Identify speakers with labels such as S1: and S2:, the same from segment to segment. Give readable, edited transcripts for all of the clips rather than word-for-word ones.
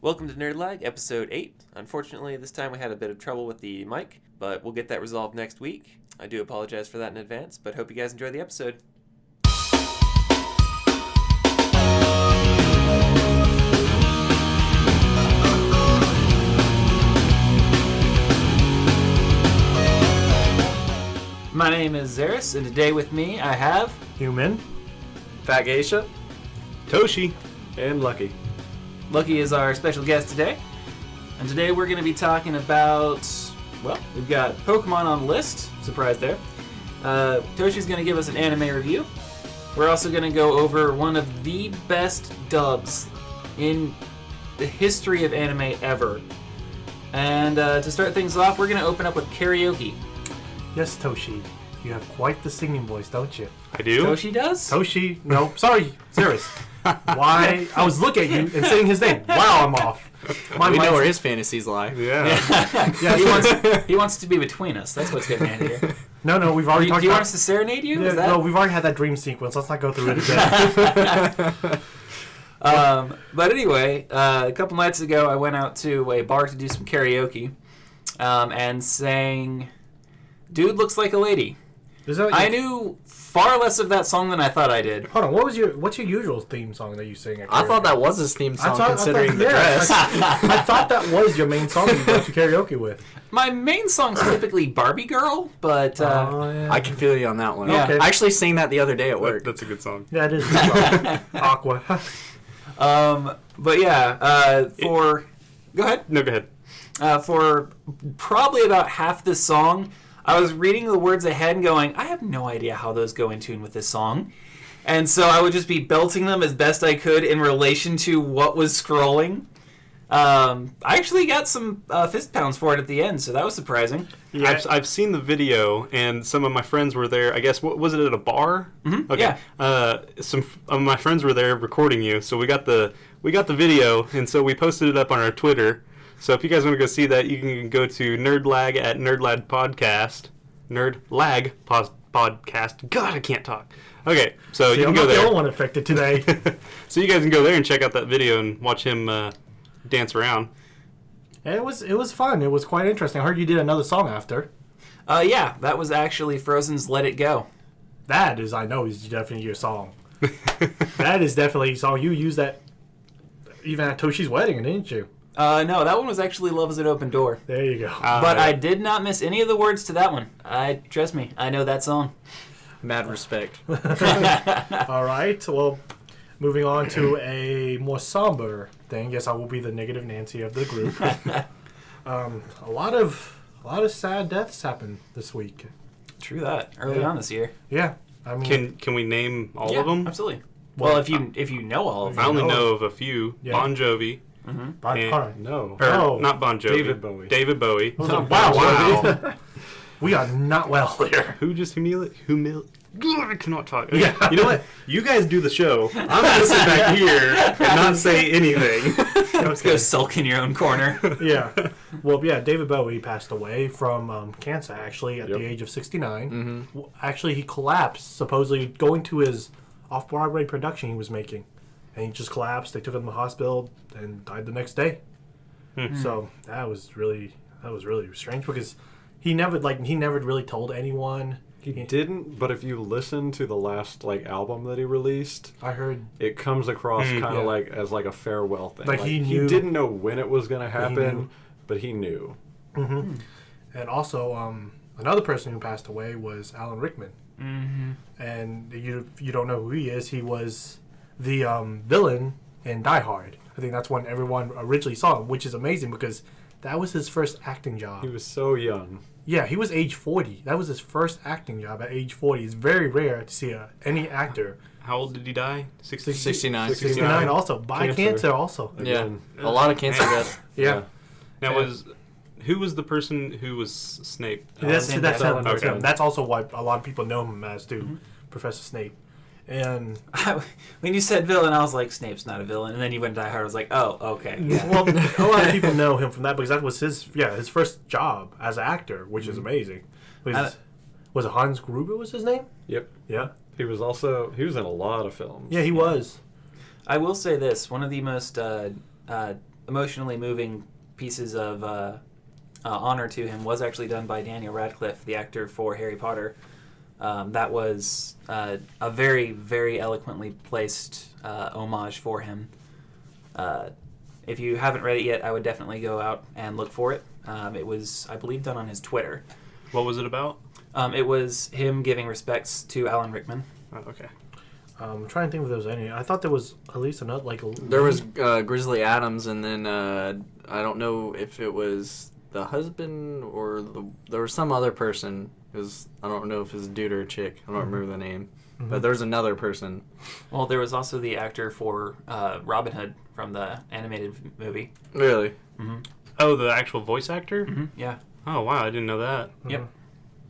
S1: Welcome to Nerd L.A.G, episode 8. Unfortunately, this time we had a bit of trouble with the mic, but we'll get that resolved next week. I do apologize for that in advance, but hope you guys enjoy the episode. My name is Zeris, and today with me I have...
S2: Human,
S3: Fat Geisha,
S2: Toshi, and Lucky.
S1: Lucky is our special guest today. And today we're going to be talking about... Well, we've got Pokemon on the list. Surprise there. Toshi's going to give us an anime review. We're also going to go over one of the best dubs in the history of anime ever. And to start things off, we're going to open up with karaoke.
S2: Yes, Toshi, you have quite the singing voice, don't you?
S3: I do.
S1: Toshi does?
S2: Toshi, no, sorry, Zeris. Why? I was looking at you and saying his name. Wow, I'm off.
S3: We know where his fantasies lie.
S2: Yeah.
S1: He wants to be between us. That's what's getting at here.
S2: No, we've already talked about...
S1: Do you want us to serenade you?
S2: Yeah, no, we've already had that dream sequence. Let's not go through it again.
S1: But anyway, a couple nights ago, I went out to a bar to do some karaoke and sang "Dude Looks Like a Lady." I knew far less of that song than I thought I did.
S2: Hold on, what's your usual theme song that you sing at karaoke?
S3: I thought that was his theme song, considering the dress.
S2: I thought that was your main song you go to karaoke with.
S1: My main song's typically Barbie Girl, but...
S2: yeah.
S3: I can feel you on that one.
S1: Yeah.
S2: Okay.
S3: I actually sang that the other day at work.
S4: That's a good song.
S2: Yeah, it is a good song. Aqua.
S1: But yeah, for... Go ahead.
S4: No, go ahead.
S1: For probably about half the song, I was reading the words ahead and going, I have no idea how those go in tune with this song. And so I would just be belting them as best I could in relation to what was scrolling. I actually got some fist pounds for it at the end, so that was surprising.
S4: Yeah, I've seen the video, and some of my friends were there. I guess, was it at a bar?
S1: Mm-hmm.
S4: Okay.
S1: Yeah.
S4: Some of my friends were there recording you, so we got the video, and so we posted it up on our Twitter. So if you guys want to go see that, you can go to Nerd L.A.G at NerdL.A.G podcast. Nerd L.A.G podcast. God, I can't talk. Okay, so you can go there.
S2: I'm the only one affected today.
S4: So you guys can go there and check out that video and watch him dance around.
S2: And it was fun. It was quite interesting. I heard you did another song after.
S1: Yeah, that was actually Frozen's Let It Go.
S2: That is, I know, is definitely your song. That is definitely a song. You used that even at Toshi's wedding, didn't you?
S1: No, that one was actually Love is an Open Door.
S2: There you go.
S1: But I did not miss any of the words to that one. Trust me, I know that song.
S3: Mad respect.
S2: All right. Well, moving on to a more somber thing. Yes, I will be the negative Nancy of the group. A lot of sad deaths happened this week.
S1: True that. Early on this year.
S2: Yeah. I mean,
S4: Can we name all of them?
S1: Absolutely. Well, if you know all of them.
S4: I only know of a few.
S2: Yeah.
S4: Bon Jovi.
S2: Mm-hmm.
S4: No.
S2: No.
S4: Not Bon Jovi.
S2: David Bowie.
S4: Wow.
S2: Wow. We are not well here.
S4: Who just I cannot talk. Okay. Yeah. You know what? You guys do the show. I'm going to sit back here and not say anything.
S1: Go sulk in your own corner.
S2: Yeah. Well, yeah, David Bowie passed away from cancer, actually, at the age of 69.
S3: Mm-hmm.
S2: Actually, he collapsed, supposedly going to his off-Broadway production he was making. And he just collapsed. They took him to the hospital and died the next day. So that was really strange because he never really told anyone.
S5: He didn't, but if you listen to the last album that he released,
S2: I heard
S5: it comes across kind of as a farewell thing.
S2: Like he knew.
S5: He didn't know when it was going to happen, but he knew.
S2: Mm-hmm. And also, another person who passed away was Alan Rickman.
S1: Mm-hmm.
S2: And you don't know who he is. He was the villain in Die Hard. I think that's when everyone originally saw him, which is amazing because that was his first acting job.
S5: He was so young.
S2: Yeah, he was age 40. That was his first acting job at age 40. It's very rare to see any actor.
S4: How old did he die?
S3: 69.
S2: 69 also. By cancer also.
S3: Yeah, a lot of cancer deaths.
S2: Yeah.
S4: Now, who was the person who was Snape?
S2: That's him.
S4: Okay.
S2: That's also what a lot of people know him as, too. Professor Snape. And
S1: when you said villain, I was like, Snape's not a villain. And then you went Die Hard, I was like, oh, okay. Yeah.
S2: Well, a lot of people know him from that because that was his first job as an actor, which is amazing. Was it Hans Gruber was his name?
S5: Yep.
S2: Yeah.
S5: He was in a lot of films.
S2: Yeah, he was.
S1: I will say this. One of the most emotionally moving pieces of honor to him was actually done by Daniel Radcliffe, the actor for Harry Potter. That was a very, very eloquently placed homage for him. If you haven't read it yet, I would definitely go out and look for it. It was, I believe, done on his Twitter.
S4: What was it about?
S1: It was him giving respects to Alan Rickman.
S4: Oh, okay.
S2: I'm trying to think if there was any. I thought there was at least another, like...
S3: There was Grizzly Adams, and then I don't know if it was the husband or there was some other person. I don't know if it was a dude or a chick. I don't remember the name.
S2: Mm-hmm.
S3: But there's another person.
S1: Well, there was also the actor for Robin Hood from the animated movie.
S3: Really?
S1: Mm-hmm.
S4: Oh, the actual voice actor?
S1: Mm-hmm. Yeah.
S4: Oh, wow, I didn't know that.
S1: Yep.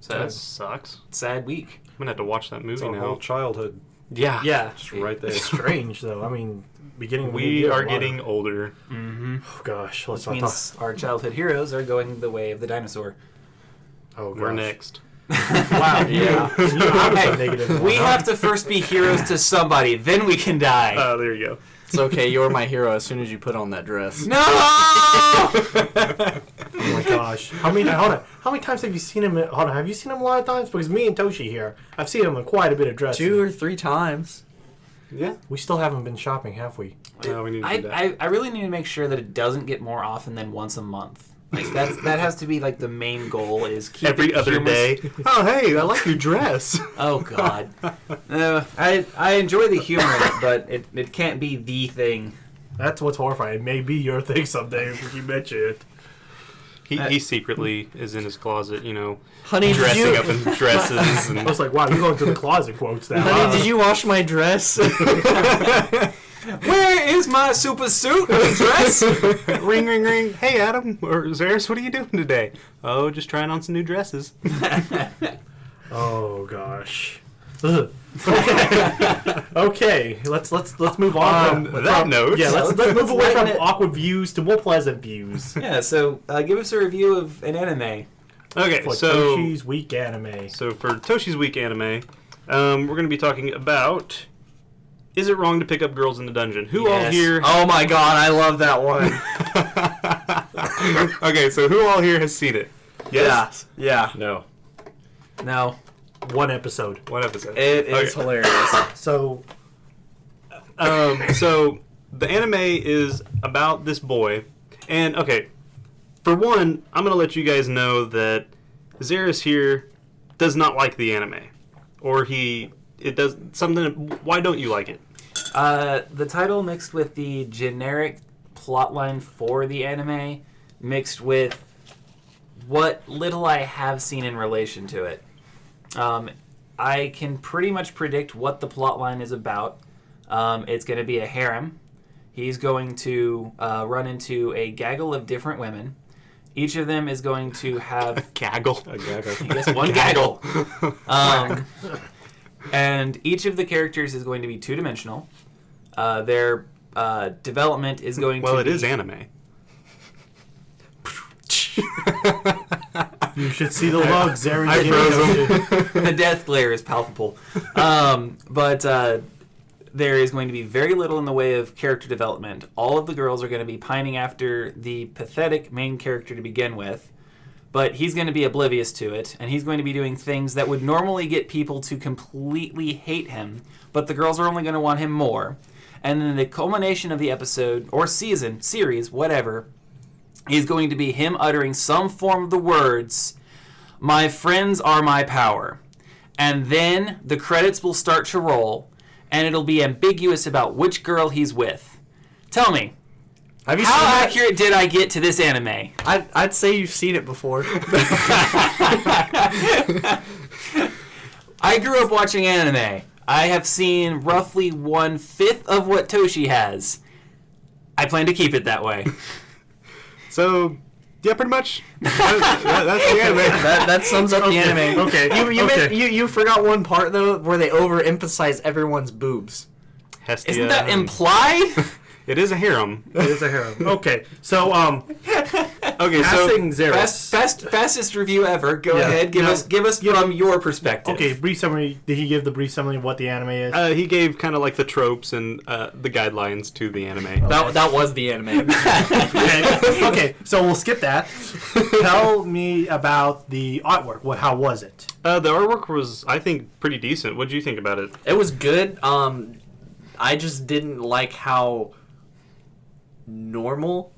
S1: So
S4: That
S1: it's
S4: sucks.
S1: a sad week.
S4: I'm going to have to watch that
S5: It's
S4: movie
S5: our
S4: now.
S5: whole childhood
S4: Yeah.
S1: Yeah.
S5: just right there.
S2: Strange, though. I mean, beginning of the new
S4: We
S2: year,
S4: are
S2: a lot
S4: getting
S2: of-
S4: older.
S1: Mm-hmm.
S2: Oh, gosh, let's
S1: Which
S2: not talk.
S1: means our childhood heroes are going the way of the dinosaur.
S2: Oh, gosh.
S4: We're next.
S2: Wow.
S3: Yeah.
S2: You have
S1: Hey,
S2: some negative
S1: we
S2: one,
S1: have to first be heroes to somebody, then we can die.
S4: Oh, there you go.
S3: It's okay, you're my hero as soon as you put on that dress.
S1: No!
S2: Oh my gosh. Hold on. How many times have you seen him? Hold on. Have you seen him a lot of times? Because me and Toshi here, I've seen him in quite a bit of dresses.
S3: 2 or 3 times.
S4: Yeah.
S2: We still haven't been shopping, have we?
S4: We need to do that.
S1: I really need to make sure that it doesn't get more often than once a month. Like that has to be like the main goal is keep
S4: Every
S1: it
S4: other
S1: humorous.
S4: day. Oh, hey, I like your dress.
S1: Oh God. I enjoy the humor in it, but it can't be the thing.
S2: That's what's horrifying. It may be your thing someday if you mention it.
S4: He secretly is in his closet,
S3: Honey,
S4: dressing up in dresses.
S2: I
S4: And
S2: was like, wow, you're going to the closet quotes now.
S3: Honey, did you wash my dress?
S1: Where is my super suit and dress?
S4: ring, ring, ring. Hey, Adam. Or Zaris, what are you doing today? Oh, just trying on some new dresses.
S2: Oh gosh. Ugh. Okay, let's move on.
S4: On that note.
S2: Yeah, let's
S1: let's
S2: move away from
S1: lighten it.
S2: awkward views to more pleasant views.
S1: Yeah, so give us a review of an anime.
S4: Okay,
S2: For
S4: so
S2: Toshi's week anime.
S4: for Toshi's Week anime, we're going to be talking about... Is it wrong to pick up girls in the dungeon? Who all
S1: Yes.
S4: here...
S3: Oh my god, I love that one.
S4: Okay, so who all here has seen it? Yes?
S3: Yeah.
S5: No.
S1: No.
S2: One episode.
S4: One episode.
S3: It is
S4: Okay.
S3: hilarious.
S2: So
S4: So the anime is about this boy, and okay, for one, I'm gonna let you guys know that Zaris here does not like the anime, or it does something. Why don't you like it?
S1: The title mixed with the generic plotline for the anime, mixed with what little I have seen in relation to it. I can pretty much predict what the plotline is about. It's going to be a harem. He's going to run into a gaggle of different women. Each of them is going to have
S4: Gaggle.
S5: A gaggle.
S1: yes, one gaggle. And each of the characters is going to be two-dimensional. Their development is going
S4: Well,
S1: to
S4: it
S1: be...
S4: is anime.
S2: you should see the love Zary
S4: I froze him.
S1: The death glare is palpable. But there is going to be very little in the way of character development. All of the girls are going to be pining after the pathetic main character to begin with. But he's going to be oblivious to it, and he's going to be doing things that would normally get people to completely hate him, but the girls are only going to want him more. And then the culmination of the episode, or season, series, whatever, is going to be him uttering some form of the words, "My friends are my power." And then the credits will start to roll, and it'll be ambiguous about which girl he's with. Tell me,
S3: Have you
S1: how
S3: seen that?
S1: accurate did I get to this anime?
S3: I'd say you've seen it before.
S1: I grew up watching anime. I have seen roughly 1/5 of what Toshi has. I plan to keep it that way.
S4: So, yeah, pretty much. That's the anime.
S3: that sums up the anime.
S2: Okay.
S3: You forgot one part though where they overemphasize everyone's boobs.
S4: Hestia.
S1: Isn't that implied?
S4: It is a harem.
S2: It is a harem. Okay, so
S4: Okay, so
S2: Passing Xeris.
S1: Fastest review ever. Go
S2: Yeah.
S1: ahead. Give
S2: Now,
S1: us from your perspective.
S2: Okay, brief summary. Did he give the brief summary of what the anime is?
S4: he gave kind of like the tropes and the guidelines to the anime.
S3: That was the anime.
S2: Okay, so we'll skip that. Tell me about the artwork. How was it?
S4: The artwork was, I think, pretty decent. What did you think about it?
S3: It was good. I just didn't like how normal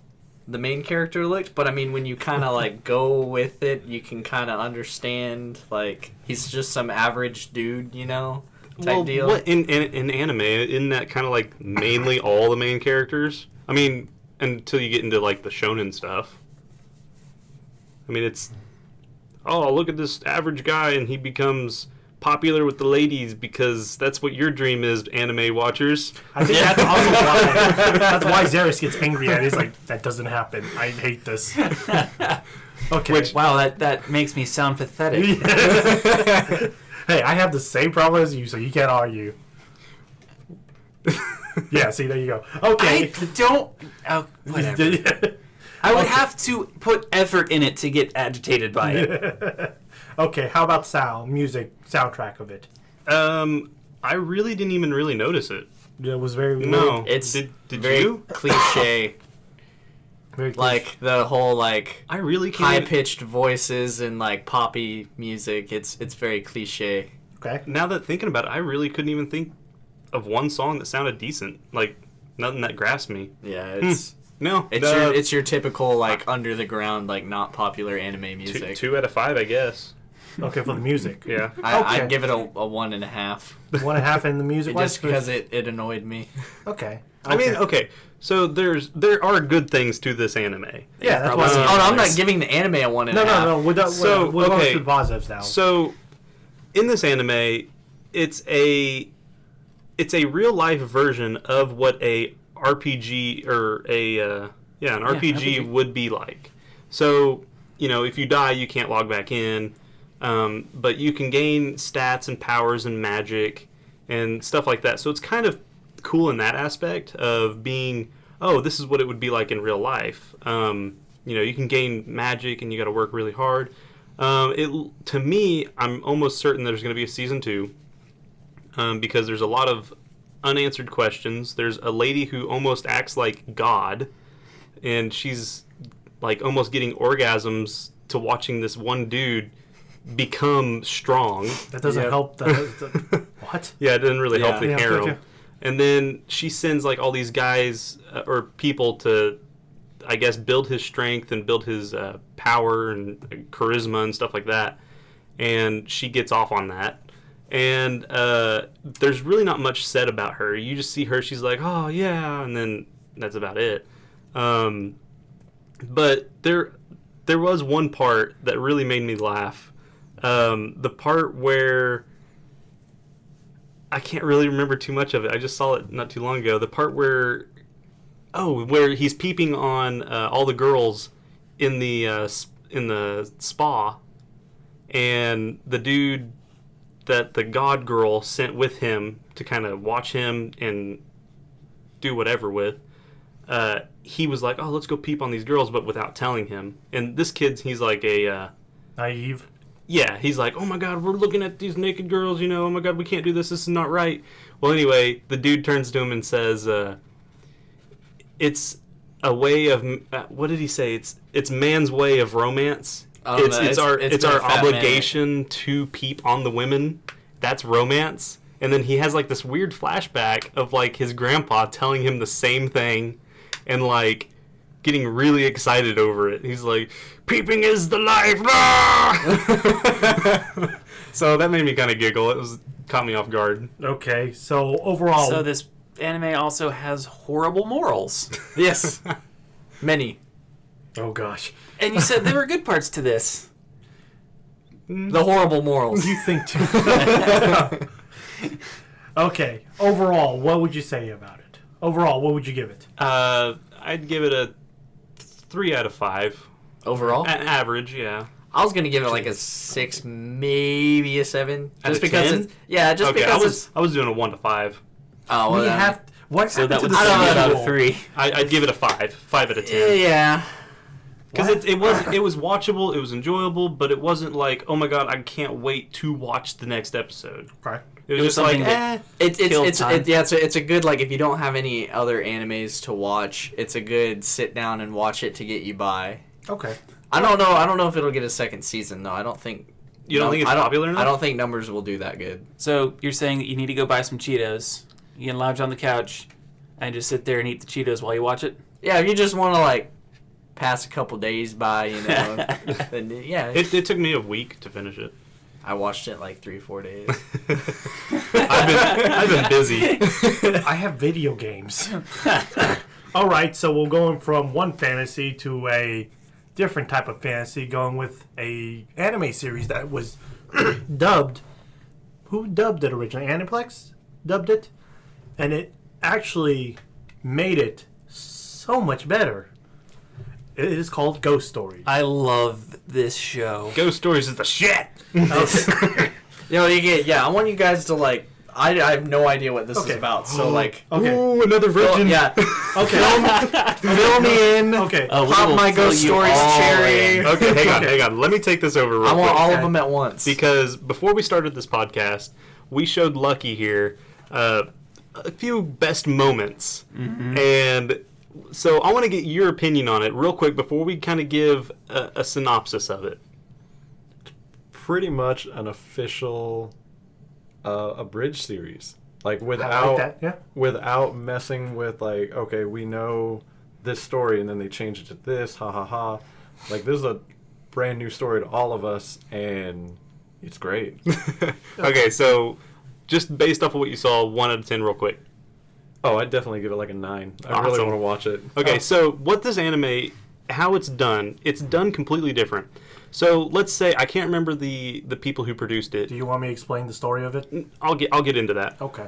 S3: the main character looked, but I mean, when you kind of like go with it, you can kind of understand, like, he's just some average dude, you know, type deal.
S4: What in anime, isn't that kind of like mainly all the main characters? I mean, until you get into like the shonen stuff. I mean, it's, oh, look at this average guy and he becomes popular with the ladies because that's what your dream is, anime watchers.
S2: I think that's also why. That's why Xeris gets angry at it. He's like, that doesn't happen. I hate this. Okay.
S1: Wow, that makes me sound pathetic.
S2: Hey, I have the same problem as you, so you can't argue. Yeah, see, there you go. Okay.
S1: I don't. Oh, whatever. I would have to put effort in it to get agitated by it.
S2: Okay, how about music, soundtrack of it?
S4: I really didn't even really notice it.
S2: Yeah, it was very
S4: No.
S3: It's
S4: Did
S3: very
S4: you?
S3: cliche.
S2: very
S3: Like, the whole, like,
S4: I really can't.
S3: high-pitched voices and, like, poppy music. It's very cliche.
S2: okay.
S4: Now that thinking about it, I really couldn't even think of one song that sounded decent. Like, nothing that grasped me.
S3: Yeah, it's...
S4: No.
S3: It's your typical, like, under the ground, like, not popular anime music.
S4: 2 out of 5, I guess.
S2: Okay, for the music.
S4: Yeah.
S3: I'd
S2: Okay.
S3: give it a 1.5.
S2: 1.5 in the music.
S3: Just because it annoyed me.
S2: Okay.
S4: I mean, okay. So there are good things to this anime.
S2: Yeah, that's
S3: Probably.
S2: why.
S3: Oh, no, I'm not giving the anime a 1.5.
S2: No. We're going
S4: okay.
S2: to the positives now.
S4: So in this anime, it's a real life version of what a RPG or an RPG would be like. So, you know, if you die, you can't log back in, but you can gain stats and powers and magic and stuff like that. So it's kind of cool in that aspect of being, oh, this is what it would be like in real life. You know, you can gain magic and you got to work really hard. To me, I'm almost certain there's going to be a season 2 because there's a lot of unanswered questions. There's a lady who almost acts like God, and she's like almost getting orgasms to watching this one dude become strong.
S2: that doesn't
S3: Yep.
S2: help. What?
S4: Yeah, it doesn't really help
S3: Yeah.
S4: the
S2: Yeah,
S4: harem.
S2: okay.
S4: And then she sends like all these guys or people to, I guess, build his strength and build his power and charisma and stuff like that. And she gets off on that. And there's really not much said about her. You just see her, she's like, oh yeah, and then that's about it. But there was one part that really made me laugh. The part where I can't really remember too much of it. I just saw it not too long ago. The part where he's peeping on all the girls in the spa, and the dude that the god girl sent with him to kind of watch him and do whatever with, he was like, oh, let's go peep on these girls, but without telling him. And this kid, he's like
S2: Naive.
S4: yeah, he's like, oh my god, we're looking at these naked girls, you know, oh my god, we can't do this, this is not right. Well, anyway, the dude turns to him and says, it's a way of, what did he say? It's man's way of romance. It's our obligation to peep on the women. That's romance. And then he has like this weird flashback of like his grandpa telling him the same thing and like getting really excited over it. He's like, peeping is the life. Ah! So that made me kind of giggle. Caught me off guard.
S2: Okay, so overall,
S1: So this anime also has horrible morals.
S3: Yes. Many.
S2: oh gosh,
S1: And you said there were good parts to this.
S3: The horrible morals.
S2: you think too. Okay, overall, what would you say about it? Overall, what would you give it?
S4: I'd give it a 3 out of 5.
S3: Overall?
S4: An average, yeah.
S3: I was going to give it like a 6, maybe a 7.
S4: Out
S3: Just
S4: of
S3: because
S4: 10?
S3: it's... Yeah, just
S4: Okay,
S3: because
S4: I was doing a 1 to 5.
S3: Oh, well,
S2: We have what
S1: So
S2: happened
S1: that
S2: to
S1: would
S2: the
S1: be
S3: I don't know.
S1: out
S2: schedule?
S1: of 3.
S4: I'd give it a 5. 5 out of 10.
S3: Yeah.
S4: Because it was watchable, it was enjoyable, but it wasn't like, oh my god, I can't wait to watch the next episode.
S2: Okay.
S4: It was just like,
S3: it's a good, like, if you don't have any other animes to watch, it's a good sit down and watch it to get you by.
S2: Okay.
S3: I don't know if it'll get a second season though. I don't think.
S4: You don't think it's popular enough?
S3: I don't think numbers will do that good.
S1: So you're saying that you need to go buy some Cheetos, you can lounge on the couch, and just sit there and eat the Cheetos while you watch it?
S3: Yeah, if you just want to, like, pass a couple days by, you know, then, yeah.
S4: It took me a week to finish it.
S3: I watched it like 3 or 4 days.
S4: I've been busy.
S2: I have video games. All right, so we're going from one fantasy to a different type of fantasy, going with a anime series that was dubbed. Who dubbed it originally? Aniplex dubbed it, and it actually made it so much better. It is called Ghost Stories.
S1: I love this show.
S4: Ghost Stories is the shit.
S3: You know, I want you guys to, like, I have no idea what this is about, so, like...
S2: Okay.
S4: Ooh, another virgin.
S2: Okay.
S3: Fill me in.
S2: Okay.
S3: Pop my Ghost Stories cherry.
S4: Okay, hang on. Let me take this over real
S3: I want
S4: quick.
S3: all of them at once.
S4: Because before we started this podcast, we showed Lucky here a few best moments. Mm-hmm. And so I want to get your opinion on it real quick before we kind of give a synopsis of it.
S5: Pretty much an official abridged series. Like,
S2: I
S5: without
S2: like that. Yeah.
S5: without messing with, like, okay, we know this story and then they change it to this, ha ha ha. Like, this is a brand new story to all of us, and it's great.
S4: Okay, so just based off of what you saw, 1 out of 10 real quick.
S5: Oh, I'd definitely give it like a 9. I really
S4: Awesome.
S5: want to watch it.
S4: Okay, so what this anime, how it's done completely different. So let's say, I can't remember the people who produced it.
S2: Do you want me to explain the story of it?
S4: I'll get into that.
S2: Okay.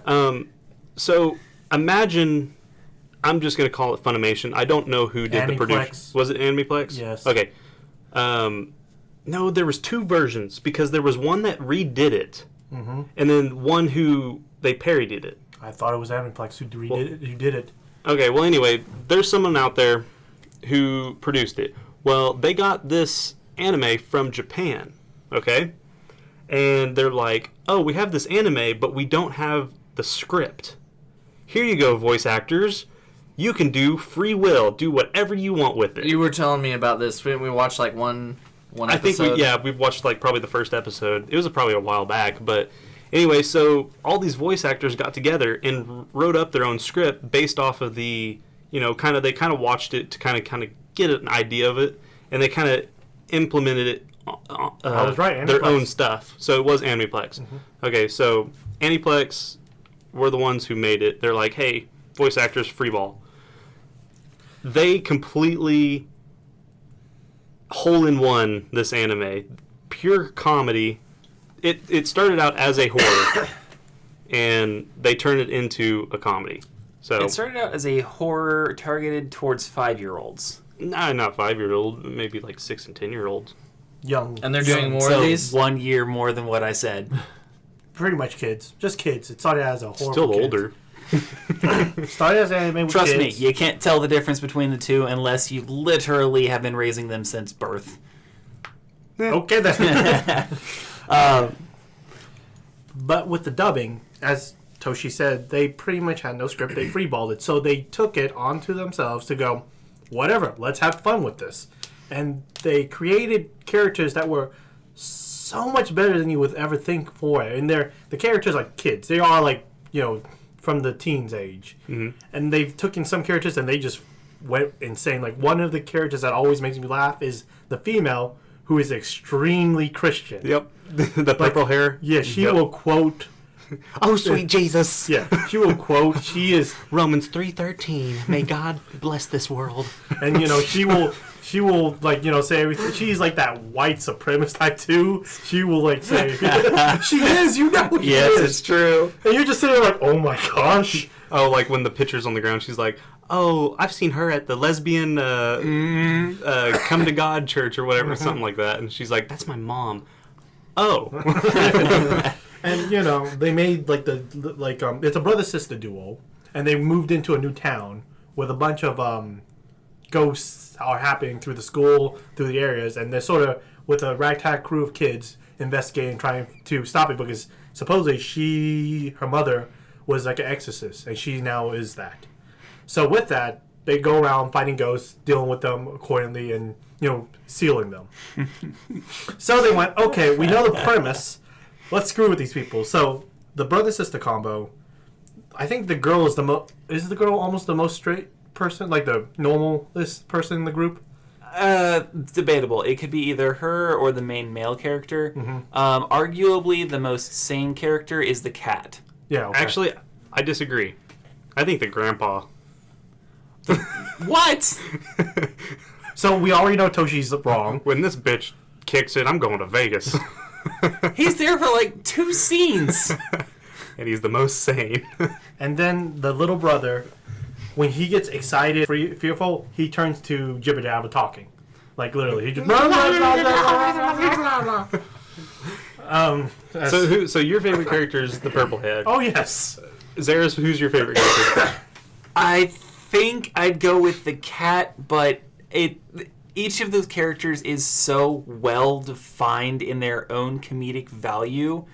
S4: So imagine, I'm just going to call it Funimation. I don't know who did the production. Was it Animeplex?
S2: Yes.
S4: Okay. No, there was 2 versions because there was one that redid it, and then one who they parodied it.
S2: I thought it was Aniplex who did it.
S4: Okay, well, anyway, there's someone out there who produced it. Well, they got this anime from Japan, okay? And they're like, oh, we have this anime, but we don't have the script. Here you go, voice actors. You can do free will. Do whatever you want with it.
S3: You were telling me about this. We watched, like, one episode.
S4: I think we've watched, like, probably the first episode. It was probably a while back, but anyway, so all these voice actors got together and wrote up their own script based off of the, you know, they kind of watched it to kind of get an idea of it, and they kind of implemented it,
S2: I was right,
S4: their
S2: Aniplex.
S4: own stuff. So it was Animeplex. Okay, so Aniplex were the ones who made it. They're like, hey, voice actors, free ball. They completely hole-in-one this anime. Pure comedy. It started out as a horror, and they turned it into a comedy. So
S1: It started out as a horror targeted towards 5-year-olds.
S4: Nah, not 5-year-old, maybe like 6 and 10-year-olds.
S2: Young.
S3: And they're doing more
S1: So
S3: of these?
S1: 1 year more than what I said.
S2: Pretty much kids. Just kids. It started as a horror.
S4: Still
S2: for kids.
S4: older.
S2: Started as anime with
S1: Trust
S2: kids.
S1: me, you can't tell the difference between the two unless you literally have been raising them since birth.
S2: Okay then. But with the dubbing, as Toshi said, they pretty much had no script. They freeballed it. So they took it onto themselves to go, whatever, let's have fun with this. And they created characters that were so much better than you would ever think for it. And the characters are like kids. They are like, you know, from the teens age. Mm-hmm. And they've taken some characters and they just went insane. Like, one of the characters that always makes me laugh is the female who is extremely Christian.
S4: Yep. The purple hair.
S2: Yeah, she will quote.
S4: Oh, sweet Jesus.
S2: Yeah, she will quote. She is,
S4: Romans 3:13. May God bless this world.
S2: and you know, she will like, you know, say everything. She's like that white supremacist type too. She will like say, she is. You know, she
S1: Yes,
S2: is.
S1: it's true.
S2: And you're just sitting there like, oh my gosh.
S4: Oh, like when the picture's on the ground, she's like, oh, I've seen her at the lesbian come to God church or whatever, something like that. And she's like, that's my mom. Oh.
S2: And you know, they made like it's a brother sister duo, and they moved into a new town with a bunch of ghosts are happening through the school, through the areas, and they're sort of with a ragtag crew of kids investigating, trying to stop it because supposedly her mother was like an exorcist, and she now is that. So with that, they go around fighting ghosts, dealing with them accordingly, and sealing them. So they went, okay, we know the premise. Let's screw with these people. So the brother-sister combo. I think the girl is is the girl almost the most straight person, like the normalist person in the group?
S1: Debatable. It could be either her or the main male character. Arguably, the most sane character is the cat.
S2: Yeah. Okay.
S4: Actually, I disagree. I think the grandpa.
S1: What?
S2: So we already know Toshi's wrong.
S4: When this bitch kicks it, I'm going to Vegas.
S1: He's there for like 2 scenes.
S4: And he's the most sane.
S2: And then the little brother, when he gets excited, fearful, he turns to jibber jabber talking. Like literally, he just.
S4: So your favorite character is the purple head.
S2: Oh yes.
S4: Zaris, who's your favorite character?
S1: I think I'd go with the cat, but each of those characters is so well defined in their own comedic value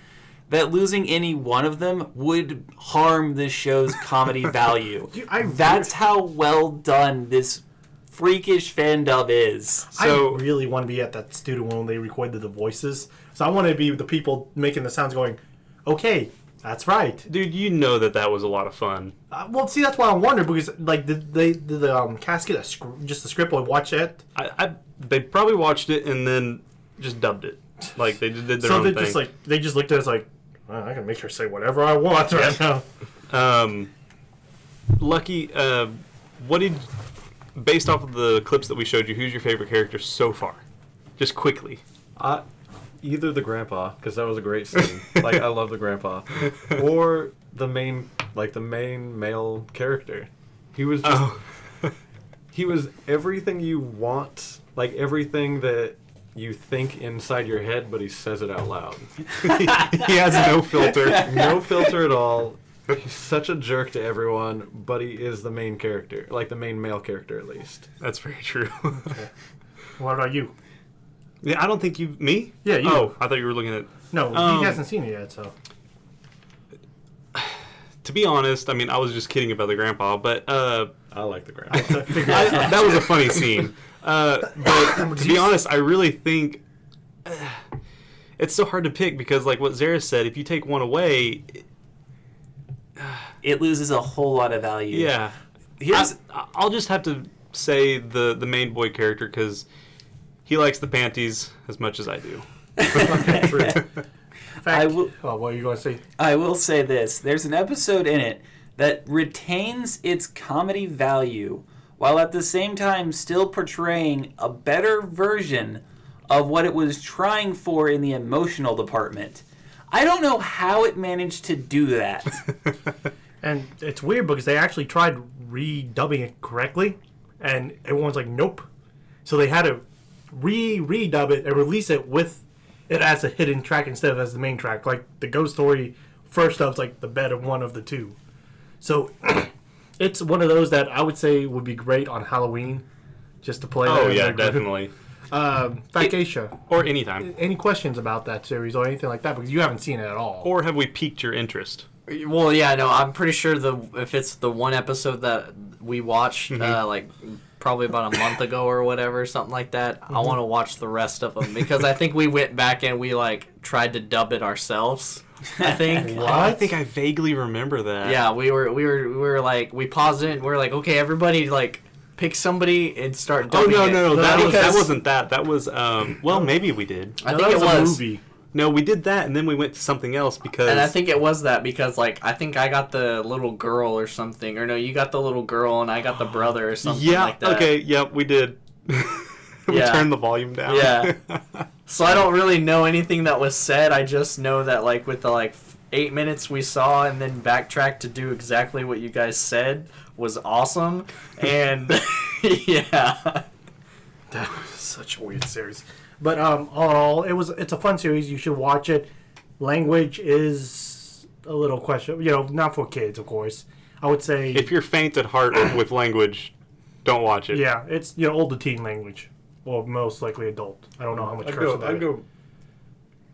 S1: that losing any one of them would harm the show's comedy value. That's how well done this freakish fandom is.
S2: So, I really want to be at that studio when they recorded the voices. So I want to be the people making the sounds going, okay, that's right.
S4: Dude, you know that was a lot of fun.
S2: Well, see, that's why I wondered, because like did the cast get just the script or watch it?
S4: They probably watched it and then just dubbed it. Like they did their own thing.
S2: So they just looked at it as like, well, I can make her say whatever I want right now.
S4: Lucky, based off of the clips that we showed you, who's your favorite character so far? Just quickly.
S5: Either the grandpa, because that was a great scene. Like, I love the grandpa. Or the main male character. He was just... He was everything you want, like everything that you think inside your head, but he says it out loud.
S4: He has no filter.
S5: No filter at all. He's such a jerk to everyone, but he is the main character. Like, the main male character, at least.
S4: That's very true.
S2: Okay. What about you?
S4: Yeah, I don't think you... Me?
S2: Yeah, you.
S4: Oh, I thought you were looking at...
S2: No, he hasn't seen it yet, so...
S4: To be honest, I mean, I was just kidding about the grandpa, but...
S5: I like the grandpa.
S4: That was a funny scene. But to be honest, I really think... it's so hard to pick because, like what Zaris said, if you take one away...
S1: It loses a whole lot of value.
S4: Yeah. I'll just have to say the main boy character because... He likes the panties as much as I do.
S2: Okay, true.
S1: What
S2: are you going to say?
S1: I will say this. There's an episode in it that retains its comedy value while at the same time still portraying a better version of what it was trying for in the emotional department. I don't know how it managed to do that.
S2: And it's weird because they actually tried redubbing it correctly, and everyone's like, nope. So they had to redub it and release it with it as a hidden track instead of as the main track. Like the Ghost Story first dub's like the better one of the two. So it's one of those that I would say would be great on Halloween just to play.
S4: Oh yeah, definitely.
S2: Acacia.
S4: Or anytime.
S2: Any questions about that series or anything like that? Because you haven't seen it at all.
S4: Or have we piqued your interest?
S3: Well, yeah, no, I'm pretty sure if it's the one episode that we watched, like probably about a month ago or whatever, something like that, I want to watch the rest of them because I think we went back and we like tried to dub it ourselves. I think.
S4: What? I think I vaguely remember that.
S3: Yeah, we were like we paused it and we were like, okay, everybody like pick somebody and start dubbing it.
S4: No, that wasn't that. That was well, maybe we did.
S3: I think it was
S2: a movie.
S4: No, we did that, and then we went to something else because...
S3: And I think it was that because, like, I think I got the little girl or something. Or no, you got the little girl and I got the brother or something like that.
S4: Okay, yep, we did. We turned the volume down.
S3: Yeah. So I don't really know anything that was said. I just know that, like, with the, 8 minutes we saw and then backtrack to do exactly what you guys said was awesome. And, yeah.
S2: That was such a weird series. But all it's a fun series. You should watch it. Language is a little question. Not for kids, of course. I would say
S4: if you're faint at heart with language, don't watch it.
S2: Yeah, it's old to teen language. Well, most likely adult. I don't know how much cursing.
S5: I'd go like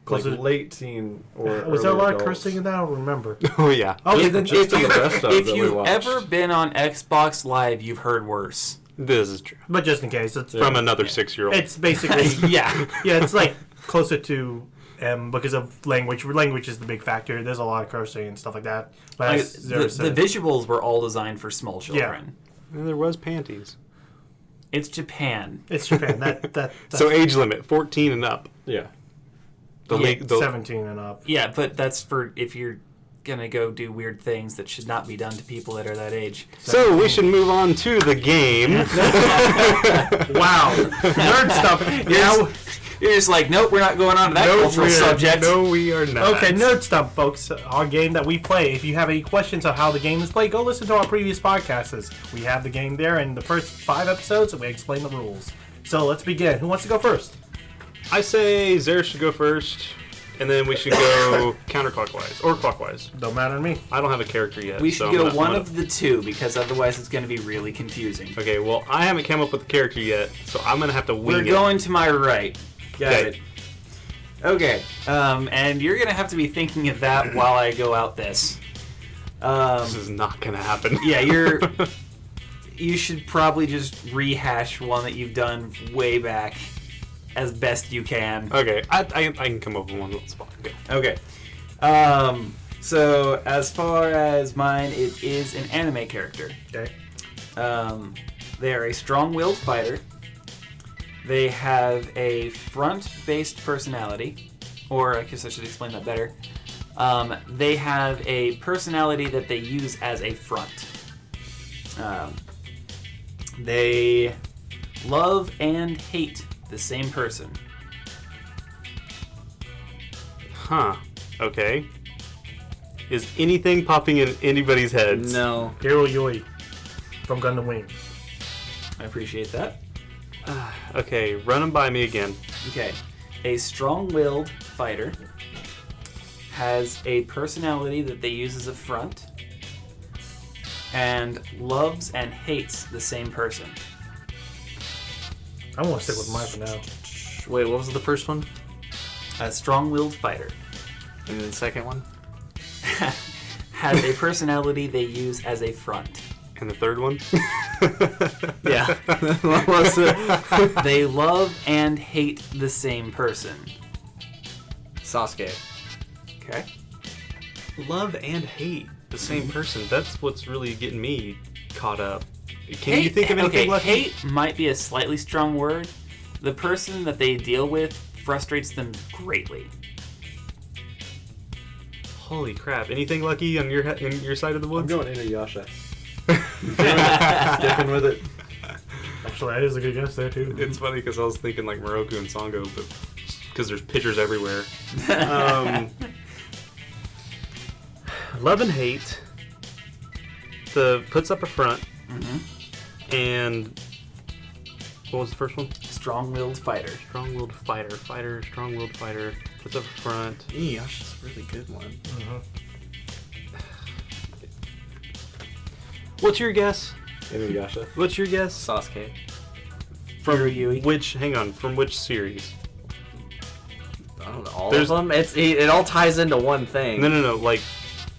S2: Closer-
S5: late teen or
S2: Was there a
S5: early
S2: lot of
S5: adults.
S2: cursing in that? I don't remember.
S4: Oh yeah.
S2: Okay, then
S5: Just the best of
S1: If
S5: that we
S1: you've
S5: watched.
S1: ever been on Xbox Live, you've heard worse.
S4: This is true.
S2: but just in case, it's
S4: From another 6-year-old.
S2: it's basically
S1: Yeah.
S2: yeah, it's like closer to because of language. Language is the big factor. There's a lot of cursing and stuff like that. But
S1: Like,
S2: as Zero
S1: the
S2: said,
S1: visuals were all designed for small children.
S4: There was panties.
S1: It's Japan.
S2: it's Japan. That's
S4: So age limit 14 and up.
S5: Yeah.
S4: The
S2: 17 and up.
S1: Yeah, but that's for if you're gonna go do weird things that should not be done to people that are that age.
S4: So we should move on to the game.
S2: Wow, Nerd Stump.
S1: You're just like, nope, we're not going on to that cultural subject.
S4: No, we are not.
S2: Okay, Nerd Stump, folks, our game that we play. If you have any questions on how the game is played, go listen to our previous podcasts. We have the game there, and the first 5 episodes, we explain the rules. So let's begin. Who wants to go first?
S4: I say Zara should go first, and then we should go counterclockwise or clockwise.
S2: Don't matter to me.
S4: I don't have a character yet.
S1: We
S4: so
S1: should go
S4: I'm gonna-
S1: one of the two because otherwise it's going to be really confusing.
S4: Okay, well, I haven't come up with a character yet, so I'm gonna have to wing
S1: We're
S4: it.
S1: going to my right. Got
S4: Okay.
S1: it. Okay, and you're going to have to be thinking of that while I go out this.
S4: This is not gonna happen.
S1: Yeah, you should probably just rehash one that you've done way back as best you can.
S4: Okay, I can come up with one little spot. Go.
S1: Okay. So as far as mine, it is an anime character.
S2: Okay.
S1: They are a strong-willed fighter. They have a front-based personality, or I guess I should explain that better. They have a personality that they use as a front. They love and hate the same person.
S4: Huh. Okay. Is anything popping in anybody's heads?
S3: No.
S2: Hiro Yui from Gundam Wing.
S1: I appreciate that.
S4: Okay, run them by me again.
S1: Okay. A strong-willed fighter has a personality that they use as a front and loves and hates the same person.
S2: I want to stick with mine for now.
S3: Wait, what was the first one?
S1: A strong-willed fighter
S3: And the second one?
S1: has a personality they use as a front.
S4: And the third one?
S3: Yeah. What was it?
S1: They love and hate the same person.
S3: Sasuke.
S1: Okay.
S4: Love and hate the same person. That's what's really getting me caught up. Can you think of anything
S1: okay,
S4: like
S1: hate might be a slightly strong word. The person that they deal with frustrates them greatly.
S4: Holy crap! Anything lucky on your side of the
S5: I'm
S4: woods?
S5: going Inuyasha. Sticking with it.
S2: Actually, that is a good guess there, too.
S4: It's funny because I was thinking like Moroku and Sango, but because there's pictures everywhere. Love and hate. The puts up a front. And what was the first one?
S1: Strong-willed fighter.
S4: Strong-willed fighter. Strong-willed fighter. Puts up a front.
S3: Inuyasha's a really good one.
S4: What's your guess?
S5: Inuyasha.
S4: What's your guess?
S3: Sasuke.
S1: From Yui.
S4: Which? Hang on. From which series?
S3: I don't know. All
S4: There's-
S3: of them? It all ties into one thing.
S4: No. Like,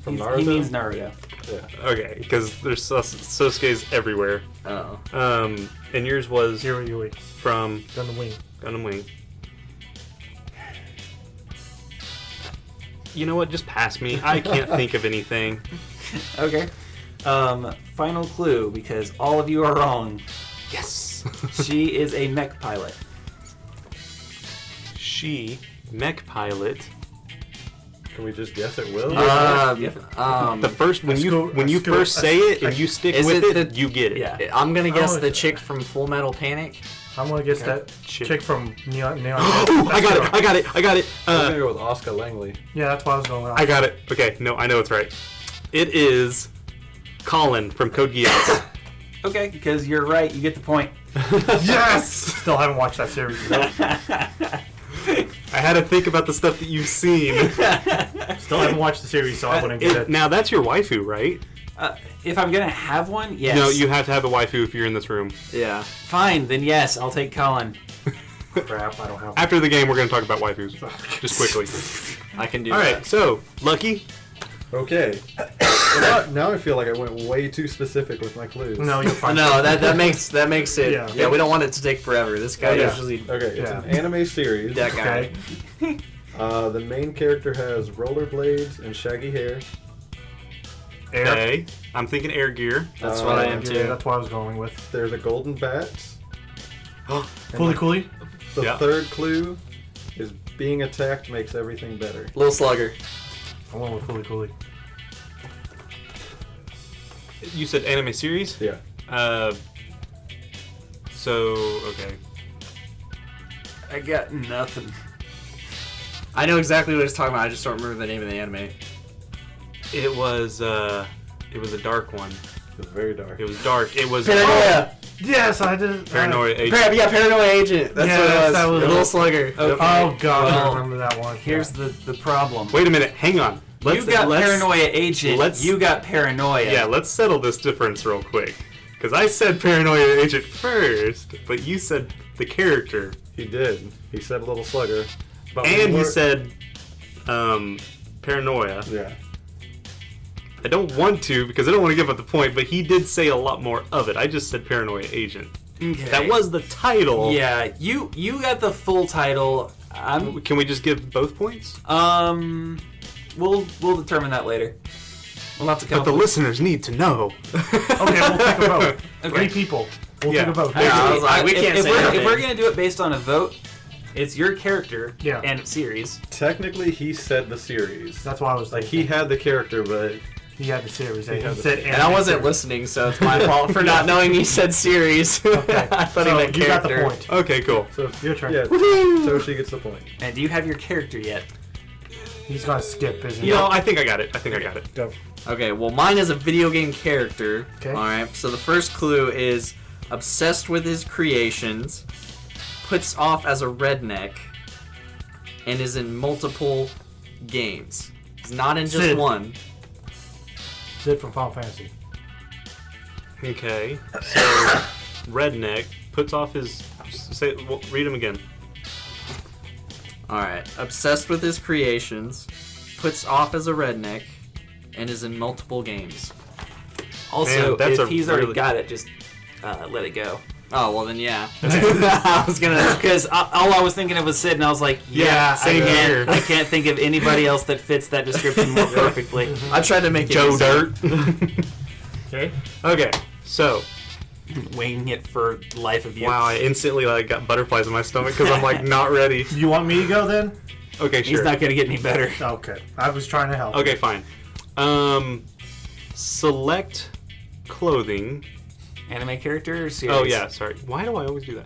S5: From
S1: He
S5: Naruto?
S1: means Naruto.
S5: Yeah.
S4: okay, because there's Sosuke's everywhere.
S3: Oh.
S4: And yours was
S2: Hiro Yui,
S4: from
S2: Gundam Wing.
S4: Gundam Wing. You know what? Just pass me. I can't think of anything.
S1: Okay. Final clue, because all of you are wrong.
S4: Yes.
S1: She is a mech pilot.
S4: She, mech pilot.
S5: Can we just guess it will?
S4: The first when
S2: Let's
S4: you
S2: go-
S4: when you
S2: let's go-
S4: first say it and you stick
S3: Is
S4: with
S3: it
S4: it,
S3: the-
S4: you get it.
S1: Yeah.
S3: I'm gonna guess
S2: Oh,
S3: the
S2: it's-
S3: chick from Full Metal Panic.
S2: I'm going to guess that chick from Neon.
S4: I got it. I got it.
S5: I'm gonna go with Oscar Langley.
S2: Yeah, that's what I was going with.
S4: I got it. Okay, no, I know it's right. It is Colin from Code Geass.
S1: Okay, because you're right. You get the point.
S2: Yes! Still haven't watched that series.
S4: I had to think about the stuff that you've seen.
S2: Still haven't watched the series, so I wouldn't get it.
S4: Now that's your waifu, right?
S1: If I'm gonna have one, yes.
S4: No, you have to have a waifu if you're in this room.
S3: Yeah.
S1: Fine, then yes, I'll take Colin.
S2: Crap, I don't have.
S4: After the game, we're going to talk about waifus. Just quickly.
S3: I can do
S4: All
S3: that.
S4: right, so, Lucky.
S5: Okay. Well, now I feel like I went way too specific with my clues.
S2: No, you're fine.
S3: No, that makes it.
S2: Yeah.
S3: Yeah. We don't want it to take forever. This guy
S2: Yeah.
S3: usually
S5: Okay, it's
S2: Yeah.
S5: an anime series.
S3: that guy.
S2: Okay.
S5: The main character has rollerblades and shaggy hair.
S2: Air.
S4: Okay. I'm thinking air gear.
S3: That's what I am
S2: Yeah,
S3: too.
S2: that's what I was going with.
S5: There's a golden bat.
S2: Coolie Coolie.
S5: The
S4: Yeah.
S5: third clue is being attacked makes everything better.
S3: Little Slugger.
S2: I went with Coolie Coolie.
S4: You said anime series?
S5: Yeah.
S4: Okay.
S1: I got nothing.
S3: I know exactly what he's talking about. I just don't remember the name of the anime.
S4: It was a dark one.
S5: It's very dark.
S4: It was dark. It was
S3: Paranoia.
S2: Yes, I did.
S4: Paranoia Agent.
S3: Paranoia Agent. That's
S2: Yeah,
S3: what it was.
S2: that was
S3: The
S2: it.
S3: Little Slugger.
S1: Okay.
S2: Oh god,
S1: Well,
S2: I remember that one.
S1: Here's the problem.
S4: Wait a minute. Hang on.
S1: You got Paranoia Agent.
S4: let's-
S1: You got Paranoia.
S4: Yeah, let's settle this difference real quick. Because I said Paranoia Agent first, but you said the character.
S5: He did. He said Little Slugger. But
S4: And
S5: we
S4: he
S5: were-
S4: said Paranoia.
S5: Yeah.
S4: I don't want to because I don't want to give up the point, but he did say a lot more of it. I just said Paranoia Agent.
S1: Okay.
S4: That was the title.
S1: Yeah, you got the full title.
S4: Can we just give both points?
S1: We'll determine that later. We'll have to come
S4: But the
S1: up with-
S4: listeners need to know.
S2: Okay, we'll take a vote.
S1: Okay.
S2: 3 people. We'll
S4: Yeah.
S2: take a vote.
S3: Yeah, I was like, we
S1: if,
S3: can't
S1: if
S3: say
S1: we're,
S3: anything.
S1: if we're gonna do it based on a vote, it's your character
S2: Yeah.
S1: and series.
S5: Technically, he said the series.
S2: That's why I was
S5: Like,
S2: thinking.
S5: he had the character, but
S2: He had the series.
S5: He
S2: He
S5: had the
S2: said
S5: series.
S3: And I wasn't listening, so it's my fault for not knowing he said series.
S2: Okay.
S3: I thought
S2: So
S3: he meant
S2: you got the
S3: character.
S2: point.
S4: Okay, cool.
S5: so
S2: Your turn.
S5: yeah. So she gets the point.
S1: And do you have your character yet?
S2: He's gonna skip, isn't he?
S4: You know, I think I got it.
S2: Go.
S3: Okay, well, mine is a video game character.
S2: Okay.
S3: Alright, so the first clue is obsessed with his creations, puts off as a redneck, and is in multiple games. He's not in just
S2: Sid.
S3: one.
S2: Sid from Final Fantasy.
S4: Okay. So, redneck puts off his. Read him again.
S3: Alright, obsessed with his creations, puts off as a redneck, and is in multiple games.
S1: Also,
S4: Man, that's
S1: if
S4: a
S1: he's already
S4: really-
S1: got it, just let it go.
S3: Oh, well then, yeah. I was gonna...
S1: Because all I was thinking of was Sid, and I was like,
S4: Yeah, same here.
S1: I can't think of anybody else that fits that description more perfectly.
S3: I tried to make it
S4: Joe
S3: easy.
S4: Dirt.
S2: Okay.
S4: Okay, so
S1: Waiting it for life of you.
S4: wow, I instantly got butterflies in my stomach because I'm not ready.
S2: Do you want me to go then?
S4: Okay,
S1: He's
S4: sure.
S1: not gonna get any better.
S2: Okay. I was trying to help.
S4: Okay, fine. Select clothing.
S1: Anime character or series?
S4: Oh yeah, sorry. Why do I always do that?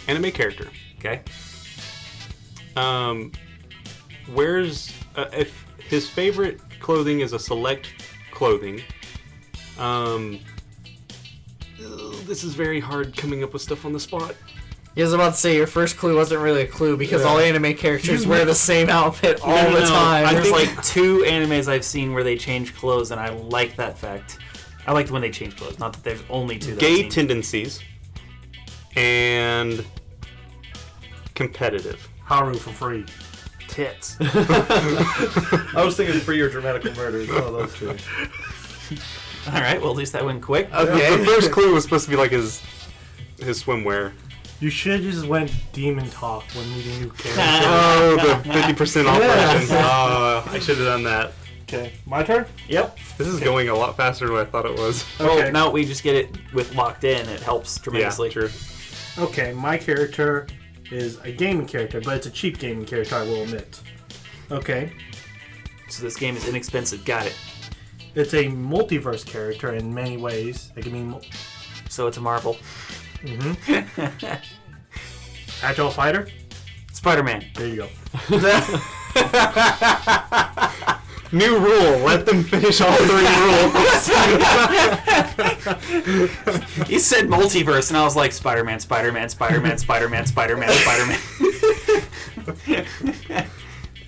S4: Anime character.
S1: Okay.
S4: Where's if his favorite clothing is a select clothing? This is very hard coming up with stuff on the spot.
S3: I was about to say your first clue wasn't really a clue because all anime characters wear the same outfit all
S1: No,
S3: the
S1: no,
S3: time.
S1: There's like 2 animes I've seen where they change clothes, and I like that fact. I like when they change clothes. Not that there's only 2. That I've
S4: Gay
S1: seen.
S4: tendencies and competitive.
S2: Haru for free.
S1: Tits.
S5: I was thinking free or dramatical murder. It's one of those two.
S1: All right. Well, at least that went quick.
S3: Okay.
S4: The first clue was supposed to be like his swimwear.
S2: You should just went demon talk when meeting new characters.
S4: Oh, the 50% off version. Oh, I should have done that.
S2: Okay. My turn?
S1: Yep.
S4: This is going a lot faster than I thought it was.
S1: Well,
S2: Okay.
S1: now we just get it with locked in. It helps
S4: Yeah,
S1: tremendously.
S4: true.
S2: Okay, my character is a gaming character, but it's a cheap gaming character, I will admit. Okay.
S1: So this game is inexpensive. Got it.
S2: It's a multiverse character in many ways. It can mean
S1: So it's a marble.
S2: agile fighter.
S1: Spider-Man.
S2: There you go.
S4: New rule. Let them finish all 3 rules.
S1: He said multiverse, and I was like, Spider-Man, Spider-Man, Spider-Man, Spider-Man, Spider-Man, Spider-Man.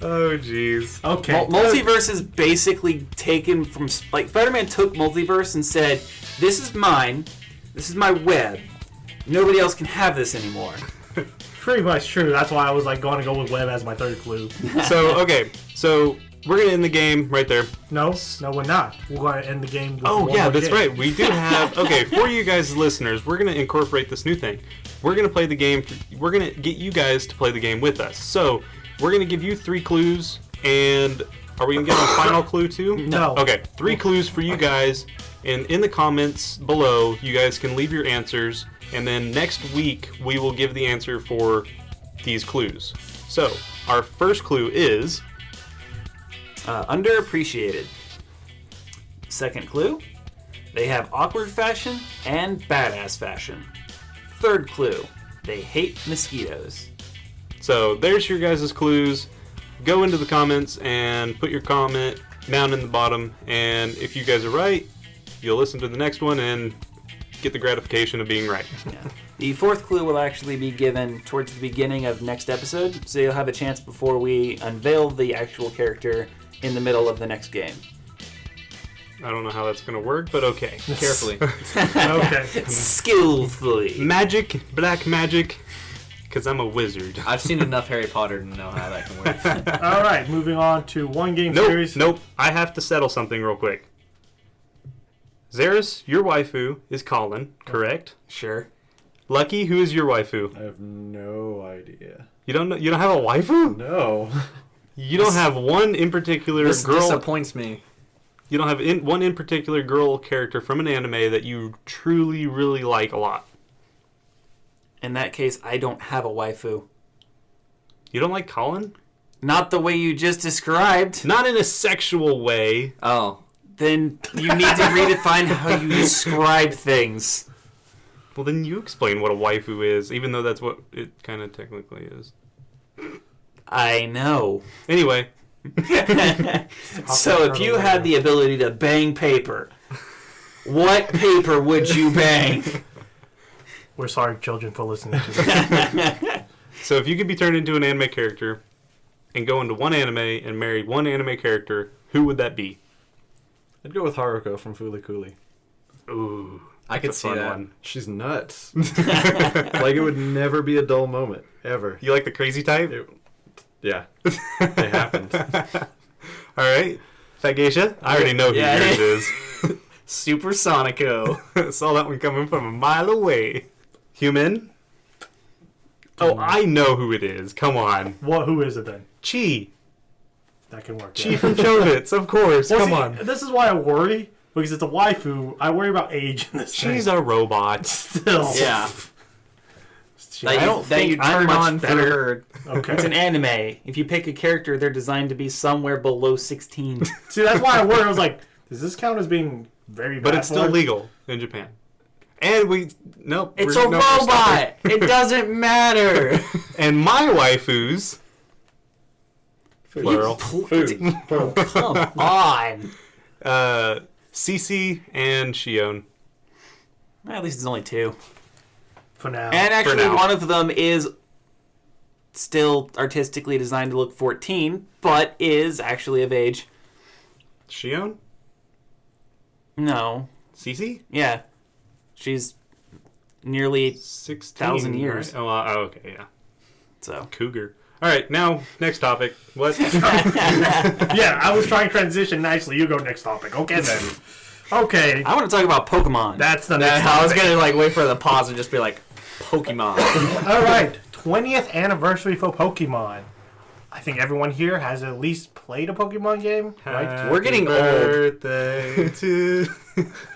S4: Oh, jeez.
S2: Okay.
S1: Multiverse is basically taken from... Like, Spider-Man took multiverse and said, this is mine. This is my web. Nobody else can have this anymore.
S2: Pretty much true. That's why I was like going to go with web as my third clue.
S4: So, okay. So, we're going to end the game right there.
S2: No, we're not. We're going to end the game with
S4: Oh,
S2: one
S4: yeah,
S2: more
S4: that's
S2: game.
S4: right. We do have... Okay, for you guys listeners, we're going to incorporate this new thing. We're going to play the game... We're going to get you guys to play the game with us. So, we're going to give you 3 clues, and... Are we going to give a final clue, too?
S2: No.
S4: Okay, 3 clues for you guys, and in the comments below, you guys can leave your answers, and then next week, we will give the answer for these clues. So, our first clue is...
S1: Underappreciated. Second clue, they have awkward fashion and badass fashion. Third clue, they hate mosquitoes.
S4: So there's your guys' clues. Go into the comments and put your comment down in the bottom. And if you guys are right, you'll listen to the next one and get the gratification of being right.
S1: Yeah. The fourth clue will actually be given towards the beginning of next episode, so you'll have a chance before we unveil the actual character in the middle of the next game.
S4: I don't know how that's going to work, but okay.
S3: Carefully.
S2: Okay.
S1: Skillfully.
S4: Magic, black magic, because I'm a wizard.
S3: I've seen enough Harry Potter to know how that can work.
S2: All right, moving on to one game series.
S4: Nope. I have to settle something real quick. Zaris, your waifu is Colin, correct?
S1: Sure.
S4: Lucky, who is your waifu?
S5: I have no idea.
S4: You don't know? You don't have a waifu?
S5: No.
S4: You don't have one in particular
S3: This
S4: girl.
S3: disappoints me.
S4: You don't have one in particular girl character from an anime that you truly, really like a lot.
S1: In that case, I don't have a waifu.
S4: You don't like Colin?
S1: Not the way you just described.
S4: Not in a sexual way.
S3: Oh.
S1: Then you need to redefine how you describe things.
S4: Well, then you explain what a waifu is, even though that's what it kind of technically is.
S1: I know.
S4: Anyway.
S1: So if you had the ability to bang paper, what paper would you bang?
S2: We're sorry, children, for listening to this.
S4: So if you could be turned into an anime character and go into one anime and marry one anime character, who would that be?
S5: I'd go with Haruko from Fooly Cooly.
S4: Ooh.
S3: I could
S4: That's a
S3: see
S4: fun
S3: that.
S4: one.
S5: She's nuts. Like, it would never be a dull moment. Ever.
S4: You like the crazy type?
S5: Yeah. It happened.
S4: Alright. Fat Geisha? I already know who
S1: Yeah.
S4: yours is.
S3: Super Sonico.
S4: Saw that one coming from a mile away. Human? Oh, I know who it is. Come on.
S2: Who is it then?
S4: Chi.
S2: That can work.
S4: Chi from Chobits, of course.
S2: Well,
S4: Come
S2: see,
S4: on.
S2: This is why I worry, because it's a waifu. I worry about age in this
S4: She's
S2: thing.
S4: a robot.
S2: Still.
S3: Yeah.
S2: I don't
S3: that you
S1: think I'm
S3: turn
S1: much
S3: on for
S1: better.
S3: her.
S2: Okay.
S1: It's an anime. If you pick a character, they're designed to be somewhere below 16.
S2: See, that's why I worry. I was like, does this count as being very bad?
S4: But it's still
S2: for it?
S4: legal in Japan. And nope.
S3: It's
S4: we're-
S3: a
S4: no, we're stopping.
S3: robot. It doesn't matter.
S4: And my waifus, plural,
S5: Food.
S1: Come on.
S4: Cece and Shion.
S1: Well, at least it's only 2.
S2: For now.
S1: And actually,
S4: now.
S1: one of them is still artistically designed to look 14, but is actually of age.
S4: Shion?
S1: No.
S4: Cece?
S1: Yeah. She's nearly
S4: 16,000
S1: years.
S4: Right? Oh, okay, yeah.
S1: so.
S4: Cougar. All right, now next topic. What?
S2: Yeah, I was trying to transition nicely. You go next topic. Okay, then. Okay.
S1: I want to talk about Pokemon.
S2: That's the next
S3: I was
S2: topic.
S3: gonna wait for the pause and just be like, Pokemon.
S2: All right. 20th anniversary for Pokemon. I think everyone here has at least played a Pokemon game, right?
S3: We're getting old.
S4: Birthday to...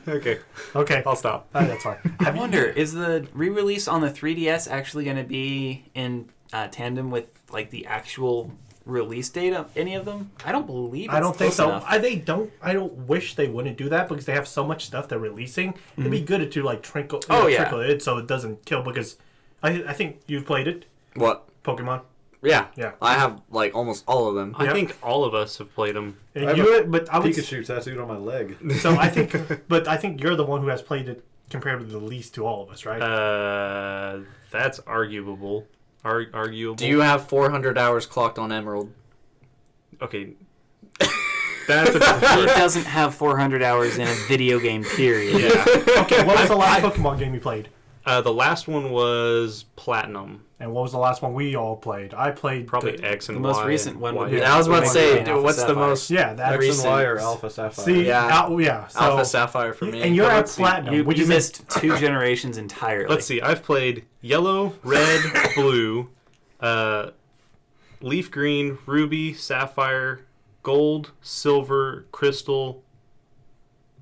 S4: Okay,
S2: Okay.
S4: I'll stop.
S2: That's fine.
S1: I wonder, is the re-release on the 3DS actually going to be in tandem with like the actual release date of any of them? I don't believe it's
S2: I don't think
S1: close
S2: so.
S1: enough.
S2: I don't wish they wouldn't do that because they have so much stuff they're releasing. It'd be good to like trickle it so it doesn't kill because I think you've played it,
S3: What?
S2: Pokemon.
S3: Yeah.
S2: Yeah.
S3: I have like almost all of them.
S4: I
S2: Yep.
S4: think all of us have played them.
S2: And
S5: I have
S2: you, but I would.
S5: Pikachu tattooed on my leg.
S2: So I think, but I think you're the one who has played it compared to the least to all of us, right?
S4: That's arguable. Arguable.
S3: Do you have 400 hours clocked on Emerald?
S4: Okay. That's a
S1: He
S4: different
S1: doesn't have 400 hours in a video game, period.
S4: Yeah.
S2: Okay, what was the last Pokemon game you played?
S4: The last one was Platinum.
S2: And what was the last one we all played? I played
S4: Probably X and
S1: The most
S4: Y.
S1: recent one would be.
S3: I was about to say,
S1: Alpha
S3: what's the
S1: Sapphire.
S3: most
S2: Yeah, that
S5: X
S3: recent.
S5: and Y or Alpha Sapphire.
S2: See,
S3: Yeah.
S2: yeah. So,
S3: Alpha Sapphire for me?
S2: and you're
S4: But
S2: at
S4: let's see.
S2: Platinum,
S1: You,
S2: which
S1: you
S2: is
S1: missed 2 generations entirely.
S4: Let's see. I've played Yellow, Red, Blue, Leaf Green, Ruby, Sapphire, Gold, Silver, Crystal,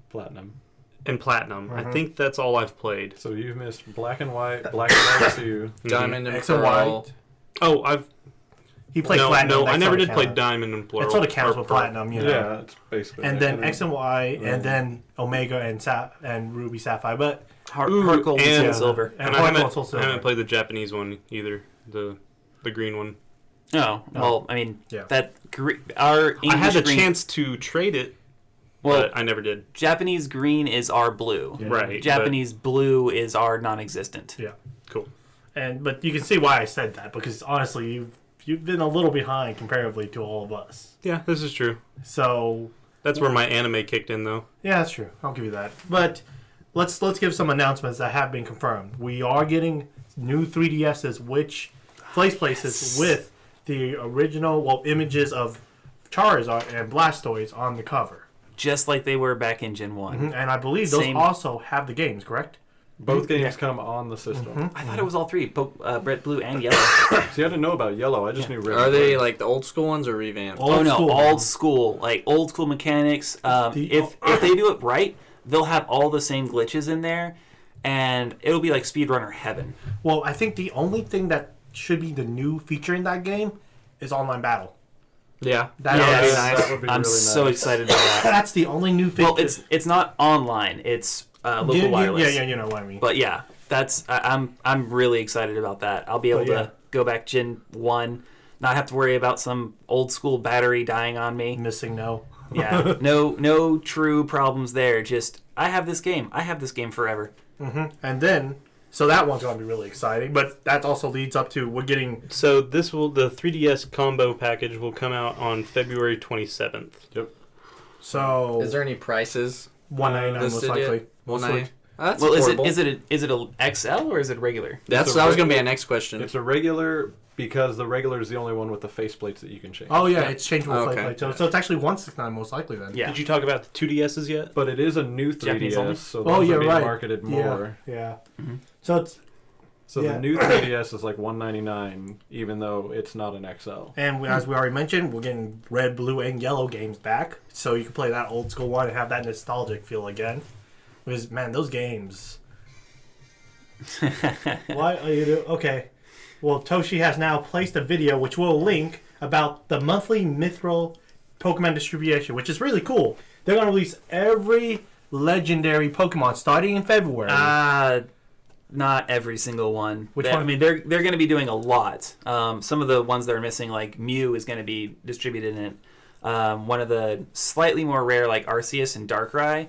S5: Platinum.
S4: and Platinum. I think that's all I've played.
S5: So you've missed Black and White, Black and White 2.
S3: Diamond and
S2: X and
S3: Pearl.
S2: Y.
S4: Oh, I've
S2: He played
S4: no,
S2: Platinum.
S4: no.
S2: that
S4: I never
S2: sorta
S4: did play
S2: counts.
S4: Diamond and Plural.
S2: That sort of counts
S4: or
S2: with
S4: Pearl.
S2: Platinum, you know.
S5: Yeah, it's basically.
S2: And then
S5: X
S2: X and Y, and then Omega and Ruby Sapphire, but
S1: Heart,
S4: Ooh,
S1: Heart Gold,
S4: and-
S1: and Silver.
S2: and
S4: And I
S2: Heart Gold,
S4: haven't,
S2: Soul
S4: I
S2: Silver.
S4: haven't played the Japanese one either. The green one.
S1: Oh, well, I mean,
S2: Yeah.
S1: our English
S4: I had the
S1: green,
S4: chance to trade it,
S1: Well,
S4: but I never did.
S1: Japanese green is our blue.
S2: Yeah.
S4: Right.
S1: Japanese blue is our non-existent.
S2: Yeah.
S4: but- cool.
S2: But you can see why I said that, because honestly, you've been a little behind comparatively to all of us.
S4: Yeah, this is true.
S2: So
S4: That's where my anime kicked in, though.
S2: yeah, that's true. I'll give you that. But let's give some announcements that have been confirmed. We are getting new 3DSs, which places with the original images of Charizard and Blastoise on the cover.
S1: Just like they were back in Gen 1.
S2: And I believe those
S1: Same.
S2: also have the games, correct?
S5: both games come on the system.
S1: I thought it was all 3, red, blue, and yellow.
S5: See, I didn't know about Yellow. I just knew Red.
S3: Are
S5: and
S3: they
S5: Blue.
S3: like the old school ones or revamped?
S2: Old school.
S1: Old school. Like, old school mechanics. If they do it right, they'll have all the same glitches in there, and it'll be like speedrunner heaven.
S2: Well, I think the only thing that should be the new feature in that game is online battle.
S3: Yeah.
S2: That
S1: Yes.
S2: would be
S5: That
S2: nice.
S5: would be
S1: I'm
S5: really
S1: so
S5: nice.
S1: excited about that.
S2: That's the only new feature.
S1: Well, it's not online. It's local
S2: yeah,
S1: wireless.
S2: yeah, you know what I mean.
S1: But yeah, I'm really excited about that. I'll be able
S2: yeah.
S1: to go back Gen 1, not have to worry about some old school battery dying on me.
S2: Missing no.
S1: Yeah, no true problems there. Just I have this game. I have this game forever.
S2: And then, so that one's going to be really exciting. But that also leads up to we're getting.
S4: So the 3DS combo package will come out on February 27th.
S5: Yep.
S2: So
S3: Is there any prices?
S2: $199 most
S3: listed
S2: likely.
S3: yet?
S2: Mostly.
S3: That's
S1: Well,
S3: affordable.
S1: is it a XL or is it regular?
S3: That's
S5: It's a
S3: that was gonna be
S5: regular-
S3: our next question.
S5: It's a regular because the regular is the only one with the faceplates that you can change.
S2: Oh yeah,
S3: Yeah.
S2: it's changeable
S3: Okay.
S2: plate. So it's actually $169 most likely then.
S1: Yeah.
S4: Did you talk about the 2DSs yet?
S5: But it is a new
S1: Japanese only?
S5: 3DS, so
S2: Oh,
S5: those
S2: yeah,
S5: are being
S2: right.
S5: marketed more.
S2: Yeah. So it's
S5: So
S2: Yeah.
S5: the new 3DS is like $199, even though it's not an XL.
S2: as we already mentioned, we're getting red, blue, and yellow games back, so you can play that old school one and have that nostalgic feel again. Because man, those games. Why are you do? Okay. Well, Toshi has now placed a video, which we'll link, about the monthly Mithril Pokemon distribution, which is really cool. They're going to release every legendary Pokemon starting in February.
S1: Not every single one.
S2: Which
S1: I
S2: one?
S1: mean, they're going to be doing a lot. Some of the ones that are missing, like Mew, is going to be distributed in it. One of the slightly more rare, like Arceus and Darkrai,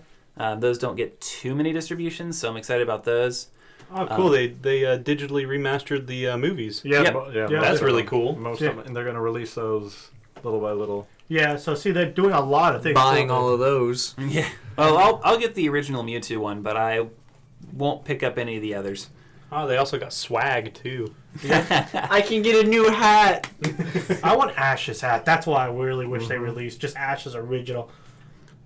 S1: those don't get too many distributions, so I'm excited about those.
S4: Oh, cool! They digitally remastered the movies.
S2: yeah,
S1: Yep.
S5: Yeah,
S2: Yeah,
S5: most
S4: that's
S5: of
S4: really
S5: them.
S4: cool.
S5: Most
S2: Yeah.
S5: of them, and they're going to release those little by little.
S2: yeah. So see, they're doing a lot of things.
S3: Buying all of those.
S1: Yeah. Well, I'll get the original Mewtwo one, but I won't pick up any of the others.
S4: Oh, they also got swag too.
S3: I can get a new hat.
S2: I want Ash's hat. That's why I really wish they released just Ash's original.